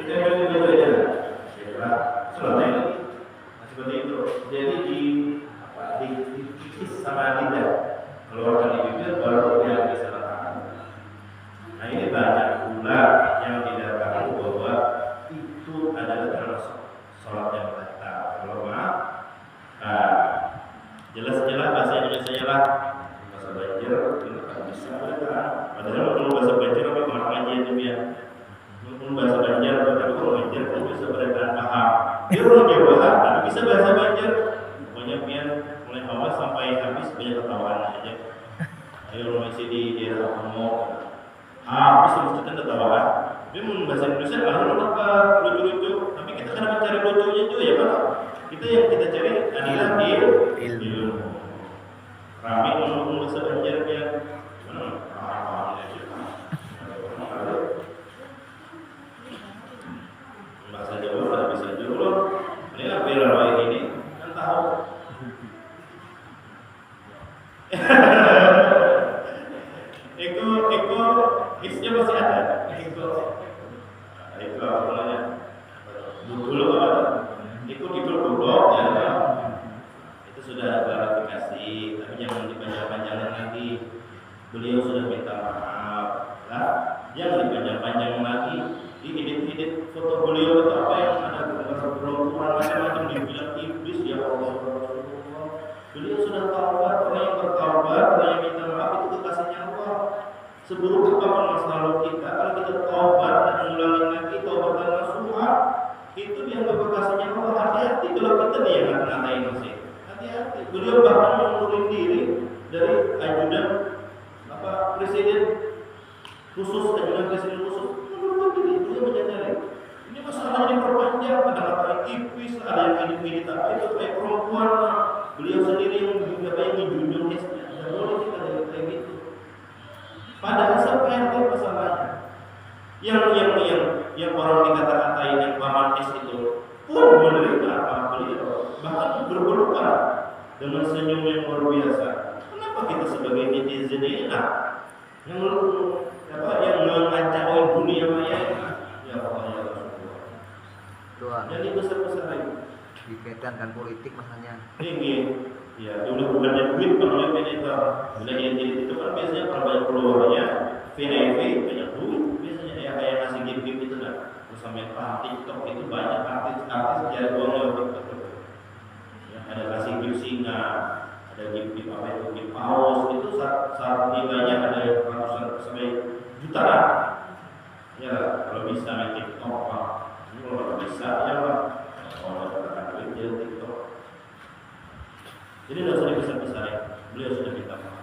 Kita beli baju aja, ya, selesai lagi. Seperti itu. Jadi dikikis sama lidah, keluarkan di bibir, baru yang bisa letakkan. Nah ini banyak pula yang tidak tahu bahwa itu adalah termasuk sholat yang batal. Kalau maaf, jelas-jelas bahasa Indonesia lah, bahasa Banjar, itu kan bisa kan. Padahal kalau bahasa Banjar apa orang ngaji itu ya. Mungkin bahasa Banjar, tapi kalau Banjar itu bisa beredar paham. Dia orang Jawa, tapi bisa bahasa Banjar. Pokoknya biar mulai awal sampai habis banyak ketawaan aja. Ayo masih di daerah Pomo. Habis kita ketawaan. Dia mau bahasa Indonesia lalu apa lucu-lucu. Tapi kita kan mencari lucunya juga ya Pak. Kita yang kita cari adalah ilmu. Rame ngomong bahasa Banjar dia. Bahasa Jawa nggak bisa juga. Ini apa yang ini kan tahu. Eko isnya masih ada. Eko apa namanya? Dulu apa? Eko dulu ya. Itu sudah ada klarifikasi, tapi jangan dipanjang-panjangkan lagi. Beliau sudah minta maaf, lah. Jangan dipanjang-panjang lagi. Edit foto beliau itu apa yang ada gambar perempuan macam-macam dibilang iblis ya Allah. Beliau sudah taubat, orang yang bertaubat, orang yang minta maaf itu kekasihnya Allah. Seburuk apapun masa lalu kita, kalau kita taubat dan mengulangi lagi taubatan nasuha, itu dianggap kekasihnya Allah. Hati-hati kalau kita dia ngatain masih. Hati-hati. Beliau bahkan mengundurin diri dari ajudan presiden khusus, ajudan presiden khusus. Itu menyadari ini masalahnya diperpanjang, ada kata tipis, ada yang ini tapi itu kayak perempuan. Beliau sendiri yang dijunjung esnya, tidak boleh kita kayak gitu. Padahal sampai masalahnya yang orang dikata-katain yang romantis itu pun menerima apa beliau, bahkan berpelukan dengan senyum yang luar biasa. Kenapa kita sebagai netizen ini yang mengacau dunia maya ya Allah ya Rasulullah. Jadi besar-besar lagi dikaitkan dengan politik masanya. Ini ya dulu bukannya duit kalau yang itu wilayah itu kan biasanya kalau banyak followernya VIP banyak duit biasanya ya kayak ngasih game itu kan. Terus sampai TikTok itu banyak artis jagoan TikTok. Ya ada kasih gift singa, ada gift apa itu gift paus itu saat nilainya ada ratusan sampai jutaan. Ya kalau bisa main TikTok Pak. Ini kalau bisa ya Pak. TikTok. Jadi tidak usah dibesar-besarin. Beliau sudah minta maaf.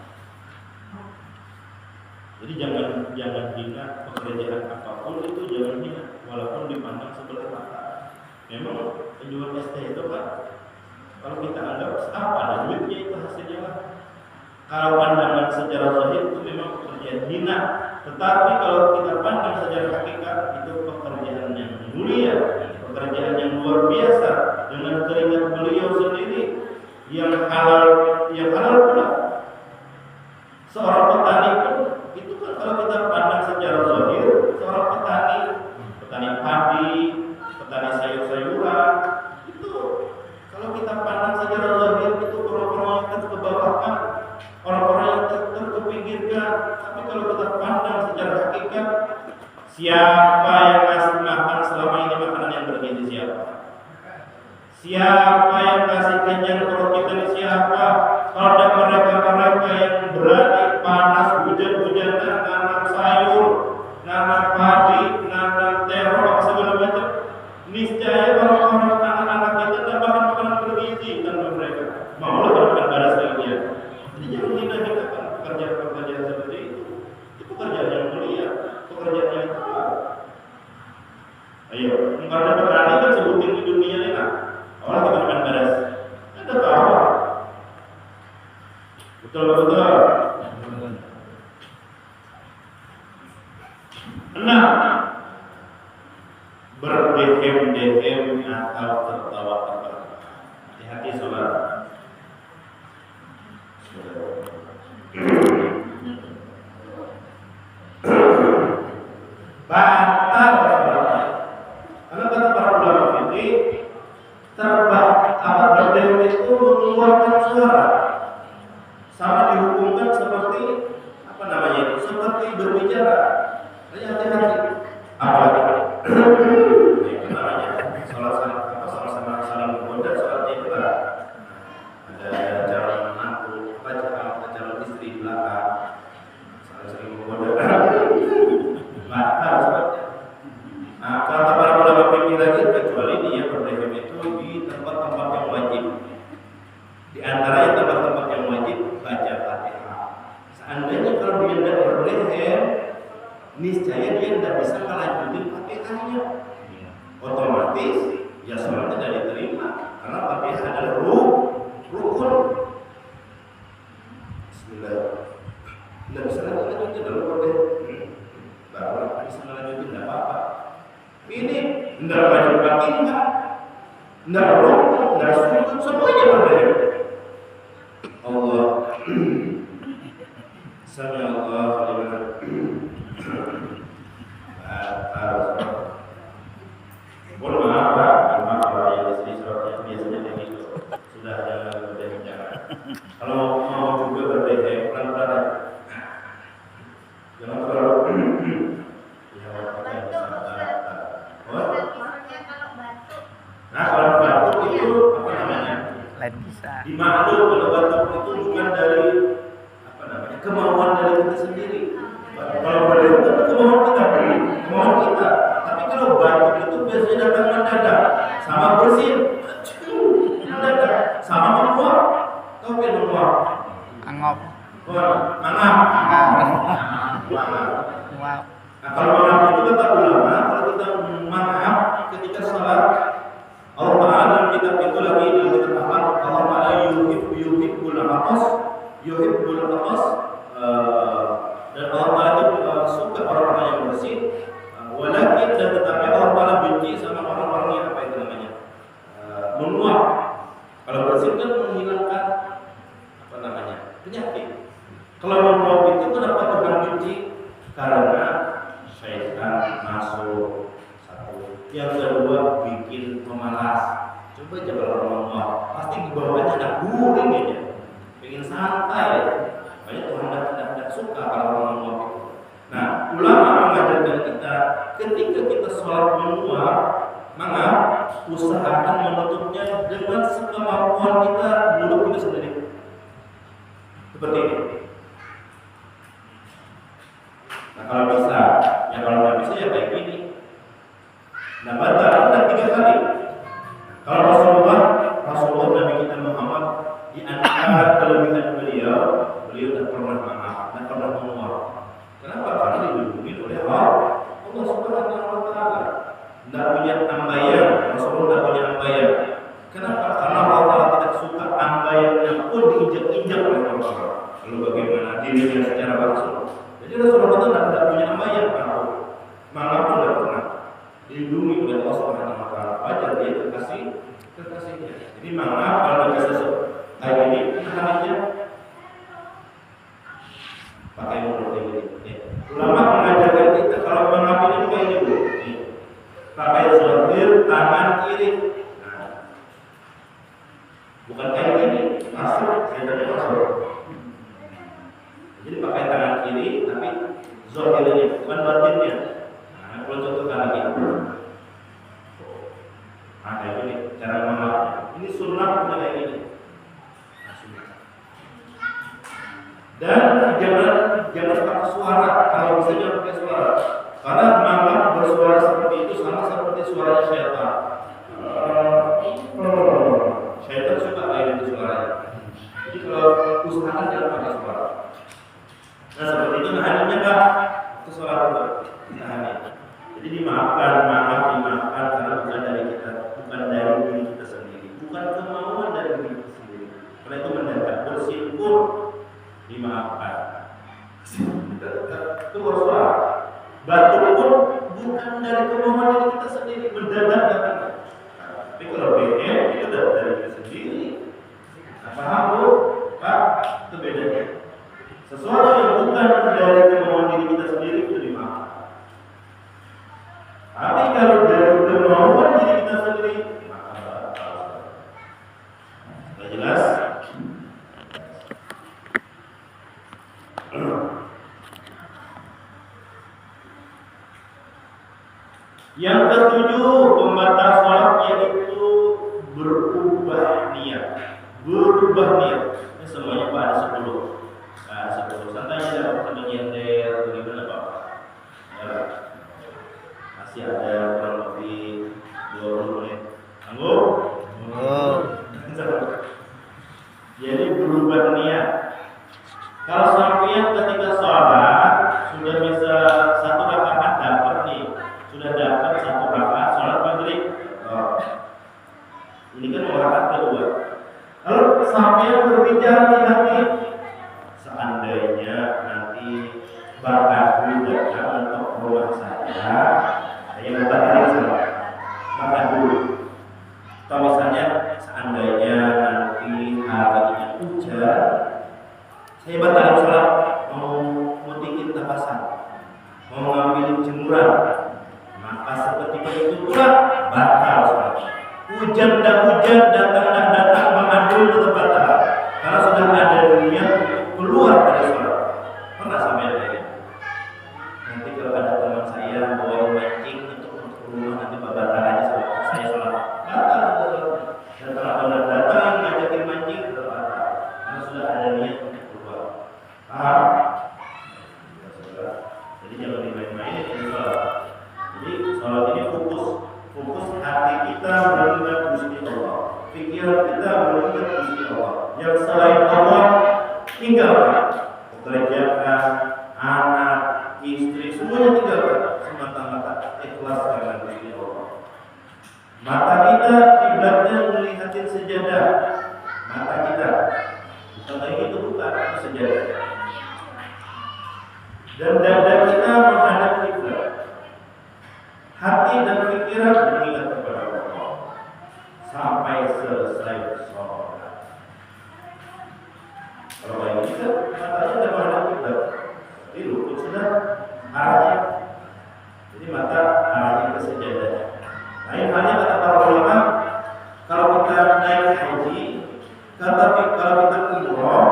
Jadi jangan hina pekerjaan apapun itu, jangan hina walaupun dipandang sebelah mata. Memang penjual ST itu kan kalau kita anggap apa ada duitnya itu hasilnya lah. Kalau pandangan secara zahir itu memang pekerjaan hina, tetapi kalau kita pandang secara hakikat itu pekerjaan yang mulia, pekerjaan yang luar biasa dengan keringat beliau sendiri yang halal pula. Seorang petani pun itu kan kalau kita pandang secara zahir, seorang petani padi, petani sayur-sayuran itu kalau kita pandang secara zahir itu orang-orang yang terkebawahkan, orang-orang yang terpinggirkan. Tapi kalau kita pandang secara hakikat, siapa yang ngasih makan selama ini makanan yang bergizi siapa? Siapa yang kasih kenyang perut kita ini siapa? Kalau ada mereka yang berani panas hujan-hujanan nanam sayur, nanam padi, nanam terong apa segala macam, Ayo, kalau dapat berani kan sebutin di dunia ini nah. Orang kita makan beres. Ada tahu. Betul. Enam, berdehem-dehem atau tertawa-tawa. Hati-hati saudara. Batal saudara. Karena kata para ulama fikih, berdehem itu mengeluarkan suara. Sama dihukumkan seperti seperti berbicara. Jadi hati-hati. Apalagi sama-sama saling menggoda seperti itu lah. Ada calon menantu, calon istri di belakang, saling menggoda. Batal sebabnya. Nah, kata para ulama fikih lagi, kecuali dia berdehem itu di tempat-tempat yang wajib. Di antaranya tempat-tempat yang wajib baca Fatihah. Seandainya kalau dia tidak berdehem, niscaya dia tidak bisa melanjutkan Fatihahnya. Otomatis ya sholatnya tidak diterima karena Fatihah adalah rukun. Bismillah. Tidak bisa lanjutkan dalam berdehem. Baru bisa melanjutkan tidak apa-apa. Ini tidak wajib Fatihah, tidak rukun, tidak sujud, semuanya berdehem. Allah. Sami Allah liman mohon maaf Pak, yang di suratnya biasanya kayak gitu. Sudah jangan berdehem jangan. Kalau mau juga berdehem pelan-pelan aja. Jangan terlalu Nah, kalau batuk itu apa namanya? Lain bisa. Dimaklum kalau batuk itu bukan dari kemauan dari kita sendiri. Kalau berdehem itu kemauan kita. Tapi kalau batuk itu biasanya datang mendadak, sama bersin, mendadak, sama menguap. Tahu kan menguap? Angop. Mangap. Wow. Nah, kalau mangap itu kata ulama, kalau kita mangap ketika sholat, Allah Taala dalam kitab itu lagi dalam kitab Allah Taala yuhibbul atas dan Allah Taala itu suka orang-orang yang bersih. Walakin dan tetapi Allah Taala benci sama orang-orang yang apa itu namanya menguap. Kalau bersih kan menghilangkan penyakit. Kalau menguap itu kenapa Tuhan benci? Karena syaitan masuk satu. Yang kedua bikin pemalas. Coba aja kalau orang menguap, pasti di bawahnya ada guring aja, pengen santai. Banyak Tuhan tidak suka kalau orang menguap itu. Nah, ulama mengajarkan kita ketika kita sholat menguap, maka usahakan menutupnya dengan sekemampuan kita, mulut kita sendiri. Seperti ini. Nah, kalau bisa, ya kalau nggak bisa ya kayak gini. Nah, batal ada 3 kali. Kalau Rasulullah Nabi kita Muhammad di antara kelebihan beliau tidak pernah maaf, tidak pernah menguap. Kenapa? Karena dilindungi oleh Allah Subhanahu wa Ta'ala. Tidak punya ambayan, Rasulullah tidak punya ambayan. Kenapa? Karena Allah tidak suka ambayannya pun diinjak-injak oleh Rasulullah. Lalu bagaimana dirinya secara langsung? Jadi Rasulullah itu tidak punya ambayan, malah pun tidak pernah dilindungi oleh Allah Subhanahu wa Ta'ala. Wajar dia kekasihnya. Jadi maaf kalau bisa kayak ini, hanya pakai mulut ini. Ulama mengajarkan kita kalau mengambil itu kayak gitu. Pakai zahir tangan kiri. Nah, bukan kayak gini, masuk, masuk. Jadi pakai tangan kiri, tapi zahirnya bukan batinnya. Nah, kalau contohkan lagi. Nah, kayak gini cara mengambil. Ini sunnah punya kayak gini. Dan jangan pakai suara, kalau bisa jangan pakai suara. Karena menganggap bersuara seperti itu sama seperti suaranya syaitan. Syaitan suka kayak gitu suaranya. Jadi kalau usahakan jangan pakai suara. Nah seperti itu, nah hanya Pak itu suara itu. Nah, jadi dimaafkan. kemauan diri kita sendiri, maka batal. Sudah jelas? Yang ketujuh, pembatal sholat yaitu berubah niat. Berubah niat. Ini semuanya Pak ada 10. Nah, 10 santai aja kalau nyender atau gimana Pak? Ya, masih ada kurang lebih 20 menit. Sanggup? Jadi berubah niat. Kalau sampean ketika sholat sudah bisa 1 rakaat dapat nih, sudah dapat 1 rakaat sholat maghrib. Ini kan rakaat kedua. Lalu sampean berbicara di hati, seandainya nanti bakatku datang untuk rumah saya membatalkan sholat. Maka dulu, atau misalnya seandainya nanti harinya hujan, saya batalkan sholat, mau mutikin tapasan, mau ngambil jemuran, maka seketika itu pula batal sholat. Hujan dan hujan, datang mengandung tetap batal, karena sudah ada niat keluar dari sholat. Pernah sampai ada ini? Nanti kalau ada teman saya bawa mancing untuk rumah, nanti batal aja sholat, saya sholat batal. Dan kalau datang ngajakin mancing tetap batal, karena sudah ada niat untuk keluar. Paham? Jadi jangan dimain-main ini sholat. Jadi sholat ini fokus hati kita mengingat Gusti Allah, pikiran kita mengingat Gusti Allah. Yang selain Allah tinggalkan, pekerjaan, anak, istri, semuanya tinggalkan, semata-mata ikhlas karena Gusti Allah. Mata kita kiblatnya melihatin sejadah, mata kita bukan lagi itu, bukan sejadah. Dan dada kita menghadap kiblat, hati dan pikiran mengingat kepada Allah sampai selesai sholat. Kalau yang kita matanya sudah menghadap kiblat, jadi rukun sudah arahnya, jadi mata arahnya ke sejadah. Lain halnya kata para ulama, kalau kita naik haji, kalau kita umroh,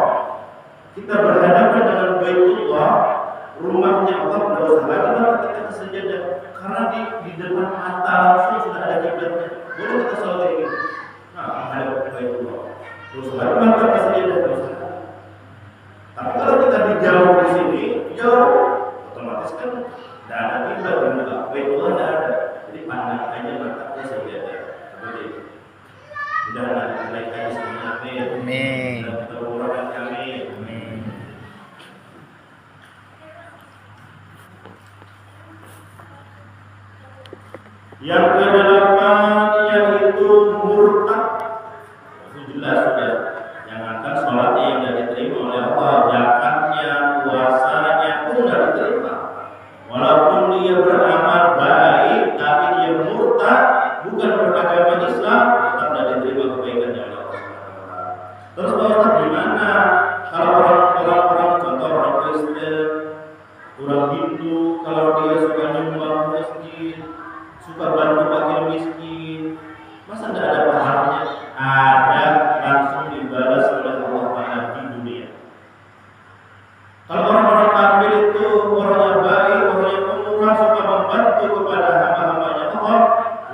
kita berhadapan dengan Baitullah, rumahnya Allah, tidak usah lagi mata kita ke sejadah, karena di depan mata langsung sudah ada kiblatnya. Boleh kita sholat kayak gitu. Nah, menghadap Baitullah, terus lagi mata ke sejadah bisa. Tapi kalau kita dijauh di sini, jauh, otomatis kan tidak ada kiblat di muka Baitullah, tidak ada. Jadi pandang aja mata ke sejadah. Seperti itu. Mudah-mudahan naik haji semuanya. Amin. Dan kita murahkan kami. Amin. Yang ke-8 yaitu murtad. Itu jelas sudah. Jangankan sholatnya yang tidak diterima oleh Allah, zakatnya, puasanya pun tidak diterima. Walaupun dia beramal baik, tapi dia murtad, bukan beragama Islam, tetap tidak diterima kebaikannya oleh Allah. Terus Pak Ustaz, gimana kalau orang-orang contoh orang Kristen, orang Hindu, kalau dia suka nyumbang masjid, suka bantu fakir miskin, masa tidak ada pahalanya? Ada, langsung dibalas oleh Allah Taala di dunia. Kalau orang-orang kafir itu orang yang baik, orang yang pemurah, suka membantu kepada hamba-hambanya Allah,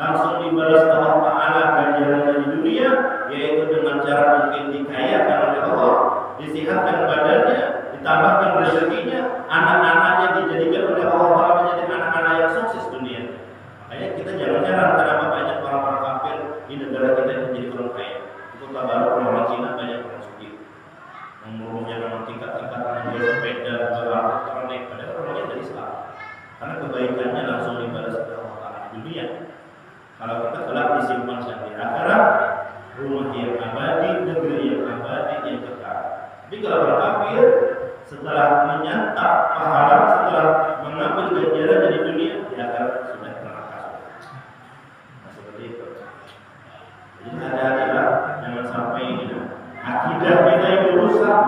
langsung dibalas Allah Taala ganjarannya di dunia, yaitu dengan cara mungkin dikayakan oleh Allah, disihatkan badannya, ditambahkan rezekinya, anak-anaknya dijadikan oleh Allah Taala menjadi anak-anak yang sukses dunia. Makanya kita jangan heran kenapa banyak orang-orang kafir di negara kita itu menjadi orang kaya. Itu kabar orang Cina banyak orang suci. Umurnya memang tingkat-tingkat menjual sepeda, orang naik pada orangnya dari Islam. Karena kebaikannya langsung dibalas oleh Allah Taala di dunia. Kalau kita kelak disimpan di akhirat, rumah yang abadi, negeri yang abadi, yang kekal. Tapi kalau orang kafir setelah menyantap pahala, setelah mengambil ganjaran dari dunia, di akhirat sudah neraka. Nah, seperti itu. Jadi hati-hatilah, jangan sampai ini akidah kita yang rusak.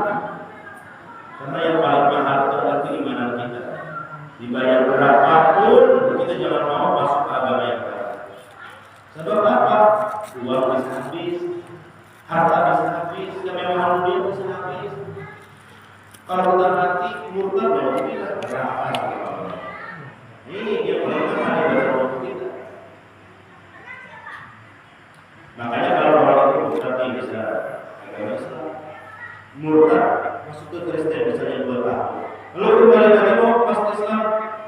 Karena yang paling mahal itu adalah keimanan kita. Dibayar berapapun, kita jangan mau masuk ke agama yang baru. Sebab apa? Uang bisa habis, harta bisa habis, kemewahan dunia bisa habis. Kalau kita mati murtad bahwa kita neraka. Ini yang paling utama di dalam kita. Makanya kalau orang itu murtad bisa agama Islam, murtad masuk ke Kristen misalnya 2 tahun, lalu kembali lagi mau masuk Islam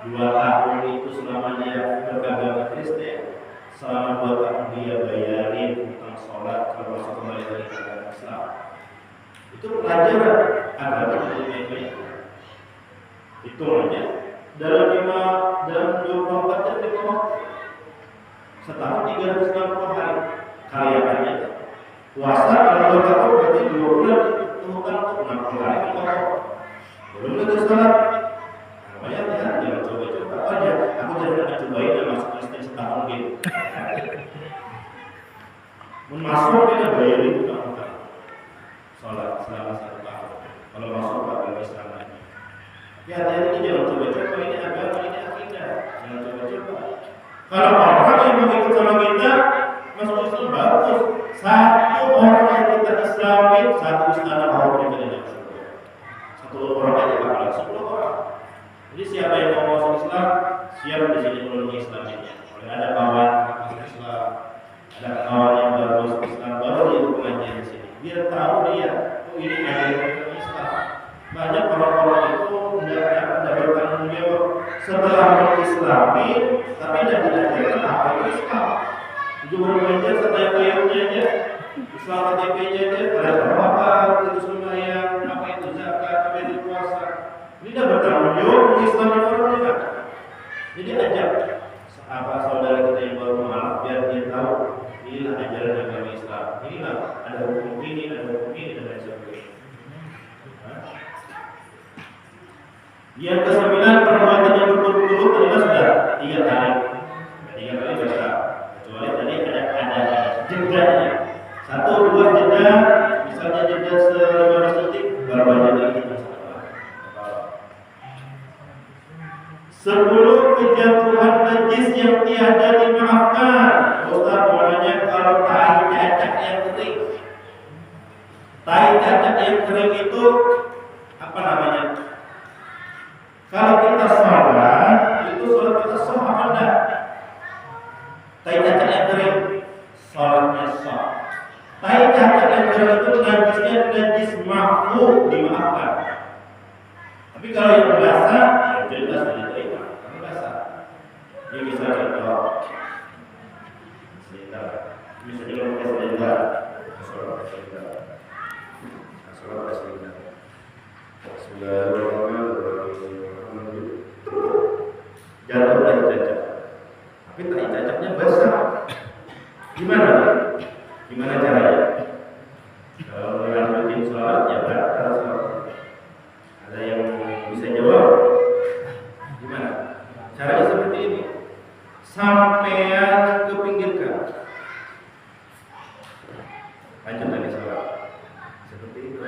2 tahun itu selama dia beragama Kristen, selama 2 tahun dia bayarin utang sholat kalau masuk kembali lagi ke agama Islam. Itu pelajaran agama itu baik-baik. Itu aja dalam 24 jam di bawah setahun 360 hari karyaannya. Puasa kalau 2 tahun berarti 2 bulan itu kan 60 hari di bawah. Belum lagi sholat. Namanya jangan coba-coba aja. Aku jangan cobain dan masuk Kristen setahun gitu. Masuk kita bayarin utang-utang sholat selama 1 tahun. Kalau masuk agama Islam lagi. Ya hati-hati jangan coba-coba, ini agama, ini akidah. Jangan coba-coba. Kalau orang yang mau ikut sama kita masuk Islam bagus. 1 orang yang kita Islamin, 1 istana orang yang kita dalam surga. 1 orang aja bakalan 10 orang. Jadi siapa yang mau masuk Islam, siap di sini memenuhi Islamnya. Kalau ada kawan masuk Islam, ada kawan yang baru masuk Islam, baru dia ikut pengajian di sini. Biar tahu dia, oh ini ajaran Islam. Banyak orang-orang itu tidak bertanggung jawab setelah berislami, tapi tidak diajarkan apa itu Islam. Cuma belajar setayang-tayangnya aja, Islam KTP-nya aja, ada apa itu sembahyang, apa itu zakat, apa itu puasa. Ini tidak bertanggung jawab Islam orang juga. Jadi ajak apa saudara kita yang baru mengenal biar dia tahu inilah ajaran agama Islam. Inilah ada hukum ini, ada hukum ini dan lain sebagainya. Yang ke-9 perbuatan yang berturut-turut adalah sudah 3 kali. 3 kali dosa. Kecuali tadi ada jedanya. 1, 2 jeda, misalnya jeda 15 detik, baru jeda kita 10 kejatuhan najis yang tiada dimaafkan. Ustaz maknanya kalau tai cacat yang kering. Tai cacat yang kering itu apa namanya? Kalau kita sholat, itu sholat kita sah apa enggak? Tai cacat yang kering, sholatnya sah. Tai cacat yang kering itu najisnya najis makruh dimaafkan. Tapi kalau yang basah, ya jelas tidak terima. Karena basah. Ini bisa contoh. Sebentar. Misalnya kalau kita sebentar, sholat sebentar. Sholat sebentar. Bismillahirrahmanirrahim. Jatuh tai cacat, tapi tai cacatnya basah. Gimana? Gimana caranya? Kalau melanjutin sholat ya batal sholat. Ada yang bisa jawab? Gimana? Caranya seperti ini. Sampean kepinggirkan. Lanjut lagi sholat. Seperti itu.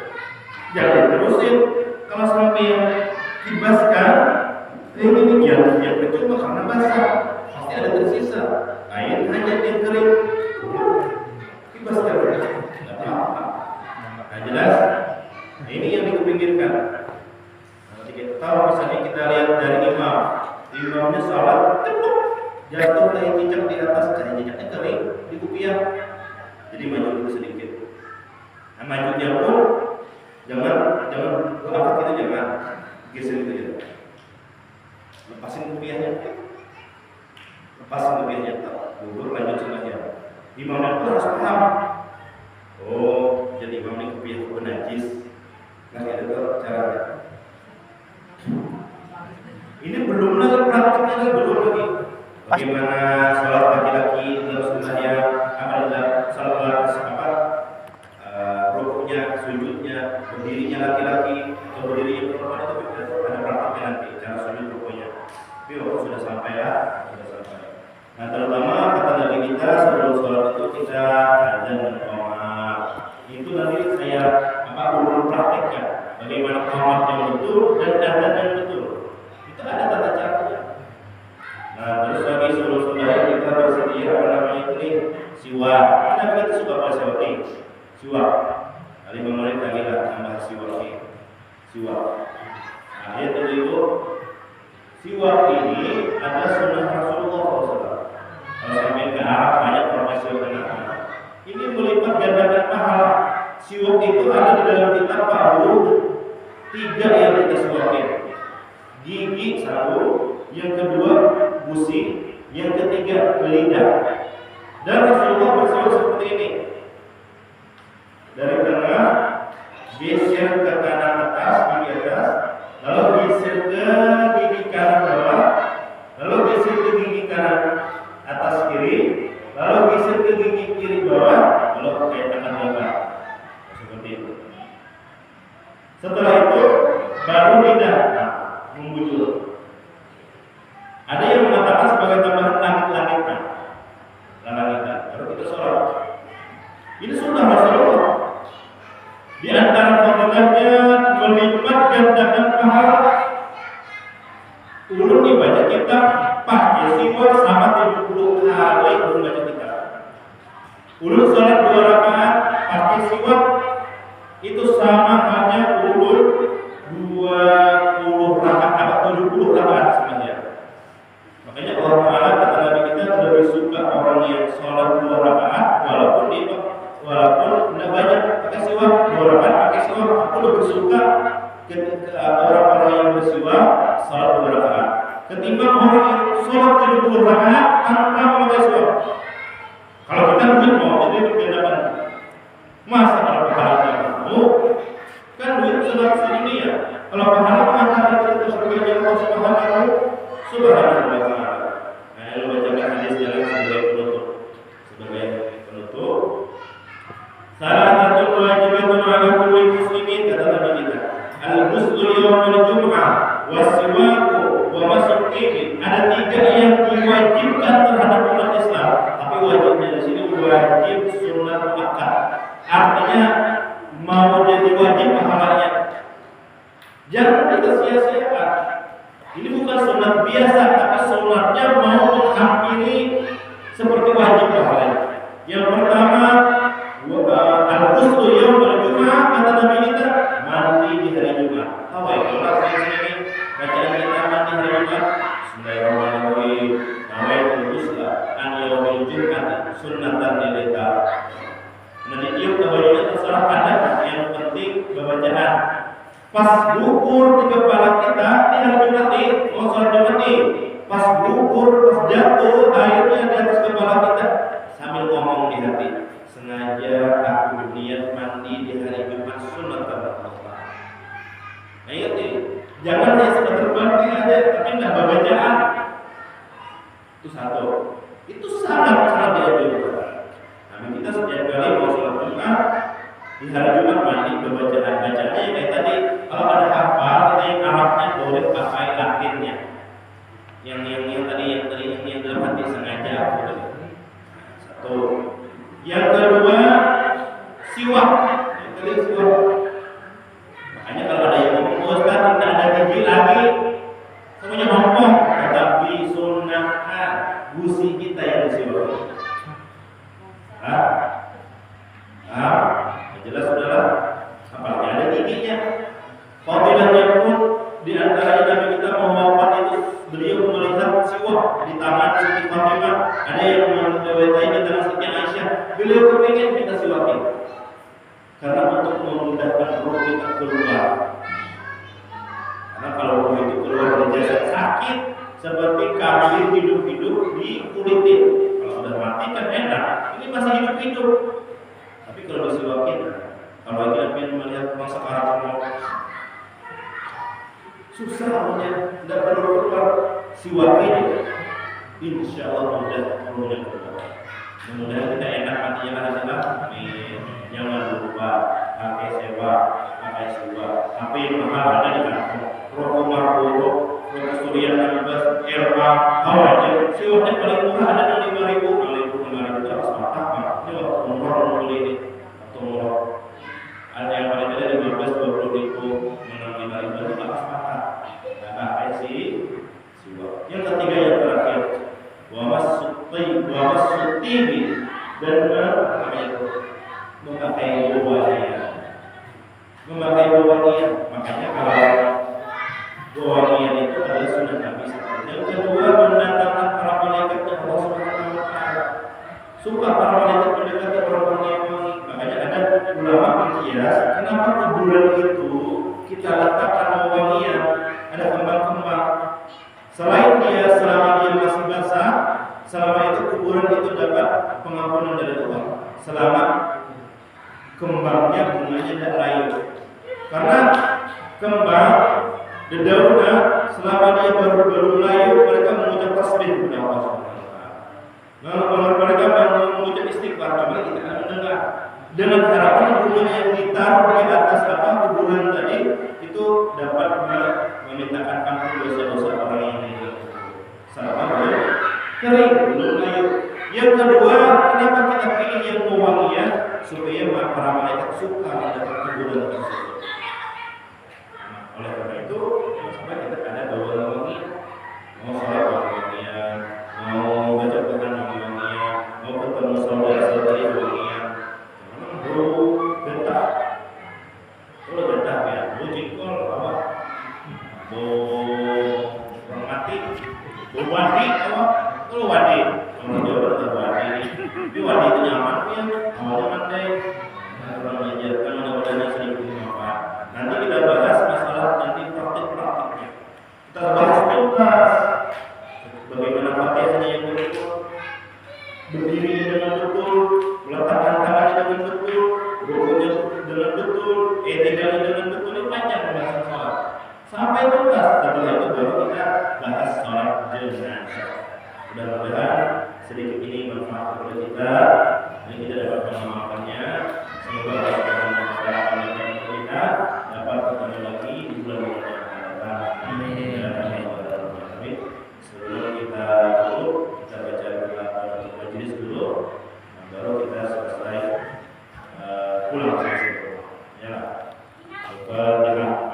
Jangan terusin. Kalau sampean kibaskan, ini yang percuma karena basah, pasti ada tersisa air hajat yang kering. Kibaskan, tidak apa-apa. Nah jelas, nah, ini yang dikepinggirkan. Nanti kita tahu misalnya kita lihat dari imamnya sholat, jatuh tai cicak di atas, tai cicaknya kering di kupiah, jadi maju dulu sedikit. Nah majunya pun jangan angkat kita, jangan geser gitu ya. Lepasin kupiahnya, dulu lanjut sholatnya. Imamnya itu harus paham. Oh, jadi imam ini kupiah itu najis. Nah itu caranya. Ini belum lagi praktiknya, belum lagi. Bagaimana sholat laki-laki terus sembahyang, apabila sholat rukuknya, sujudnya, berdirinya laki-laki atau berdirinya perempuan itu ada praktiknya nanti cara sujud rukuknya. Tapi waktu sudah sampai ya, sudah sampai. Nah terutama kata Nabi kita sebelum sholat itu kita azan dan qomat. Itu nanti saya ulun praktekkan bagaimana qomat yang betul dan azan yang betul. Itu ada tata caranya. Nah terus lagi sebelum sholat kita bersedia apa namanya itu seperti siwak. Nabi kita suka bersiwak nih, siwak. Kali 5 menit lagi lah tambah siwak nih, siwak. Nah, yang kedua itu siwak ini ada sunnah Rasulullah SAW. Kalau sampai ke Arab banyak profesional dengan ini melipat gandakan pahala. Siwak itu ada di dalam kitab baru 3 yang kita siwakin. Gigi 1, yang kedua gusi, yang ketiga lidah. Dan Rasulullah bersiwak seperti ini. Dari tengah geser ke kanan atas, gigi atas, lalu geser ke gigi kanan bawah, lalu geser ke gigi kanan atas kiri, lalu geser ke gigi kiri bawah, lalu pakai tangan belakang. Seperti itu. Setelah itu baru lidah membujur. Ada yang mengatakan sebagai tambahan langit-langitan, baru kita sholat. Ini sunnah Rasulullah. Di antara fadilahnya melipat gandakan pahala. Ulun dibaca kitab pakai siwak sama 70 kali ulun baca kitab. Ulun sholat 2 rakaat pakai siwak itu sama hanya ulun 20 rakaat atau 70 rakaat sebenarnya. Makanya Allah Ta'ala kata Nabi kita lebih suka orang yang sholat 2 rakaat walaupun tidak banyak pakai siwak, 2 rakaat pakai siwak. Aku lebih suka ketika orang-orang yang bersiwak sholat 2 rakaat ketimbang orang yang sholat 70 rakaat tanpa memakai siwak. Kalau kita duit mau jadi berbeda. Masa kalau pahala kamu kan duit sudah sedunia. Kalau pahala antara kita berbeda Allah Subhanahu wa Ta'ala. Nah, lalu bacakan hadis jalan sebagai penutup. Salah satu kewajiban ala kulli muslimin kata Nabi kita. Al-ghuslu yaumul jum'ah was-siwaku wa masuk ini. Ada 3 yang diwajibkan terhadap umat Islam. Tapi wajibnya di sini wajib sunnah muakkad. Artinya mau jadi wajib pahalanya. Jangan kita sia-siakan. Ini bukan sunat biasa, tapi sunatnya mau menghampiri seperti wajib pahalanya. Yang pertama, al-ghuslu yaumul jum'ah kata Nabi kita mandi di hari Jumat. Apa ya? Kalau ini bacaan kita mandi hari Jumat. Bismillahirrahmanirrahim. Nawaitul ghusla an yaumil jum'ah sunnatan lilita. Nanti tiup kebajunya terserah Anda. Yang penting bacaan. Pas gugur di kepala kita di hari Jumat nih, mau sholat Jumat nih. Pas gugur, pas jatuh airnya di atas kepala kita, sambil ngomong di hati, sengaja aku niat mandi di hari Jumat sunat Allah. Nah ingat nih, jangan hanya sekedar mandi aja, tapi nggak bacaan. Itu satu. Itu sangat dianjurkan. Nabi kita setiap kali mau sholat Jumat di hari Jumat mandi bacaannya kayak tadi. Kalau ada hafal kita yang Arabnya boleh pakai latinnya. Yang dalam hati sengaja gitu. Satu. Yang kedua siwak. Makanya kalau ada yang ngomong Ustaz tidak ada gigi lagi, semuanya ngomong. Tetapi sunnahkan gusi kita yang disiwak. Jelas saudara, apalagi ada giginya. Fadilahnya pun di antara Nabi kita mau wafat itu beliau melihat siwak di tangan Siti Fatimah. Ada yang meriwayatkan di tangan Siti Aisyah. Beliau kepingin kita siwakin karena untuk memudahkan roh kita keluar. Karena kalau roh itu keluar dari jasad sakit seperti kambing hidup-hidup di kulitin. Kalau sudah mati kan enak. Ini masih hidup-hidup. Tapi kalau disiwakin, kalau kita ingin melihat masa karakter susah namanya, tidak perlu keluar siwak ini. Insya Allah mudah keluar. Mudah-mudahan kita enak matinya adalah jangan lupa pakai sewa, pakai siwak. Tapi yang mahal ada di kantong. Rokok Marlboro, rokok Surya Nabas, Erma, Hawaii. Siwaknya paling murah ada di 5.000. Kalau 5.000 itu harus patah pak. Ini waktu murah beli ini. Waktu murah. Ada yang paling ada 15-20.000, 65.000 itu harus patah. Nah, siwak. Yang ketiga yang terakhir, wa masutibi dan memakai wewangian. Memakai wewangian, makanya kalau wewangian itu adalah sunnah Nabi. Yang kedua, mendatangkan para malaikat yang Allah Subhanahu wa Ta'ala. Suka para malaikat mendekati orang-orang yang wangi. Makanya ada ulama berkias, kenapa kuburan itu kita letakkan wewangian, ada kembang-kembang. Selain dia selama dia masih basah, selama itu kuburan itu dapat pengampunan dari Allah. Selama kembangnya bunganya tidak layu. Karena kembang dedaunan selama dia baru layu, mereka mengucap tasbih kepada Allah Subhanahu wa Ta'ala. Mereka mengucap istighfar, coba kita akan mendengar. Dengan harapan bunganya yang ditaruh di atas kuburan tadi itu dapat memintakan ampun dosa-dosa orang yang hidup. Selama kering belum layu. Yang kedua, kenapa kita pilih yang wewangian? Supaya para malaikat suka mendapat kuburan tersebut. Oleh karena itu, sampai kita ada wewangi, mau sholat wewangian, mau baca Quran wewangian, mau ketemu saudara-saudari wewangian. Bro, getah. Kalau getah ya, bro jengkol apa? Bro mati, bro wadi apa? Kalau wadi, orang Jawa berkata wadi. Tapi wadi itu nyaman ya, awalnya mandai. Orang belajar kan mudah-mudahan sedikit bermanfaat. Nanti kita bahas masalah nanti praktik-praktiknya. Kita bahas tuntas bagaimana Fatihahnya yang betul, berdiri dengan betul, meletakkan tangannya dengan betul, rukunya dengan betul, tidaknya dengan betul. Ini panjang pembahasan sholat. Sampai tuntas, setelah itu baru kita bahas sholat jenazah. Mudah-mudahan sedikit ini bermanfaat kepada kita. Ini kita dapat mengamalkannya. Semoga Allah Subhanahu wa kita dapat bertemu lagi di bulan-bulan yang akan datang. Amin. Sebelum kita tutup, kita baca untuk majelis dulu, baru kita selesai pulang selesai. Ya, Al-Fatihah.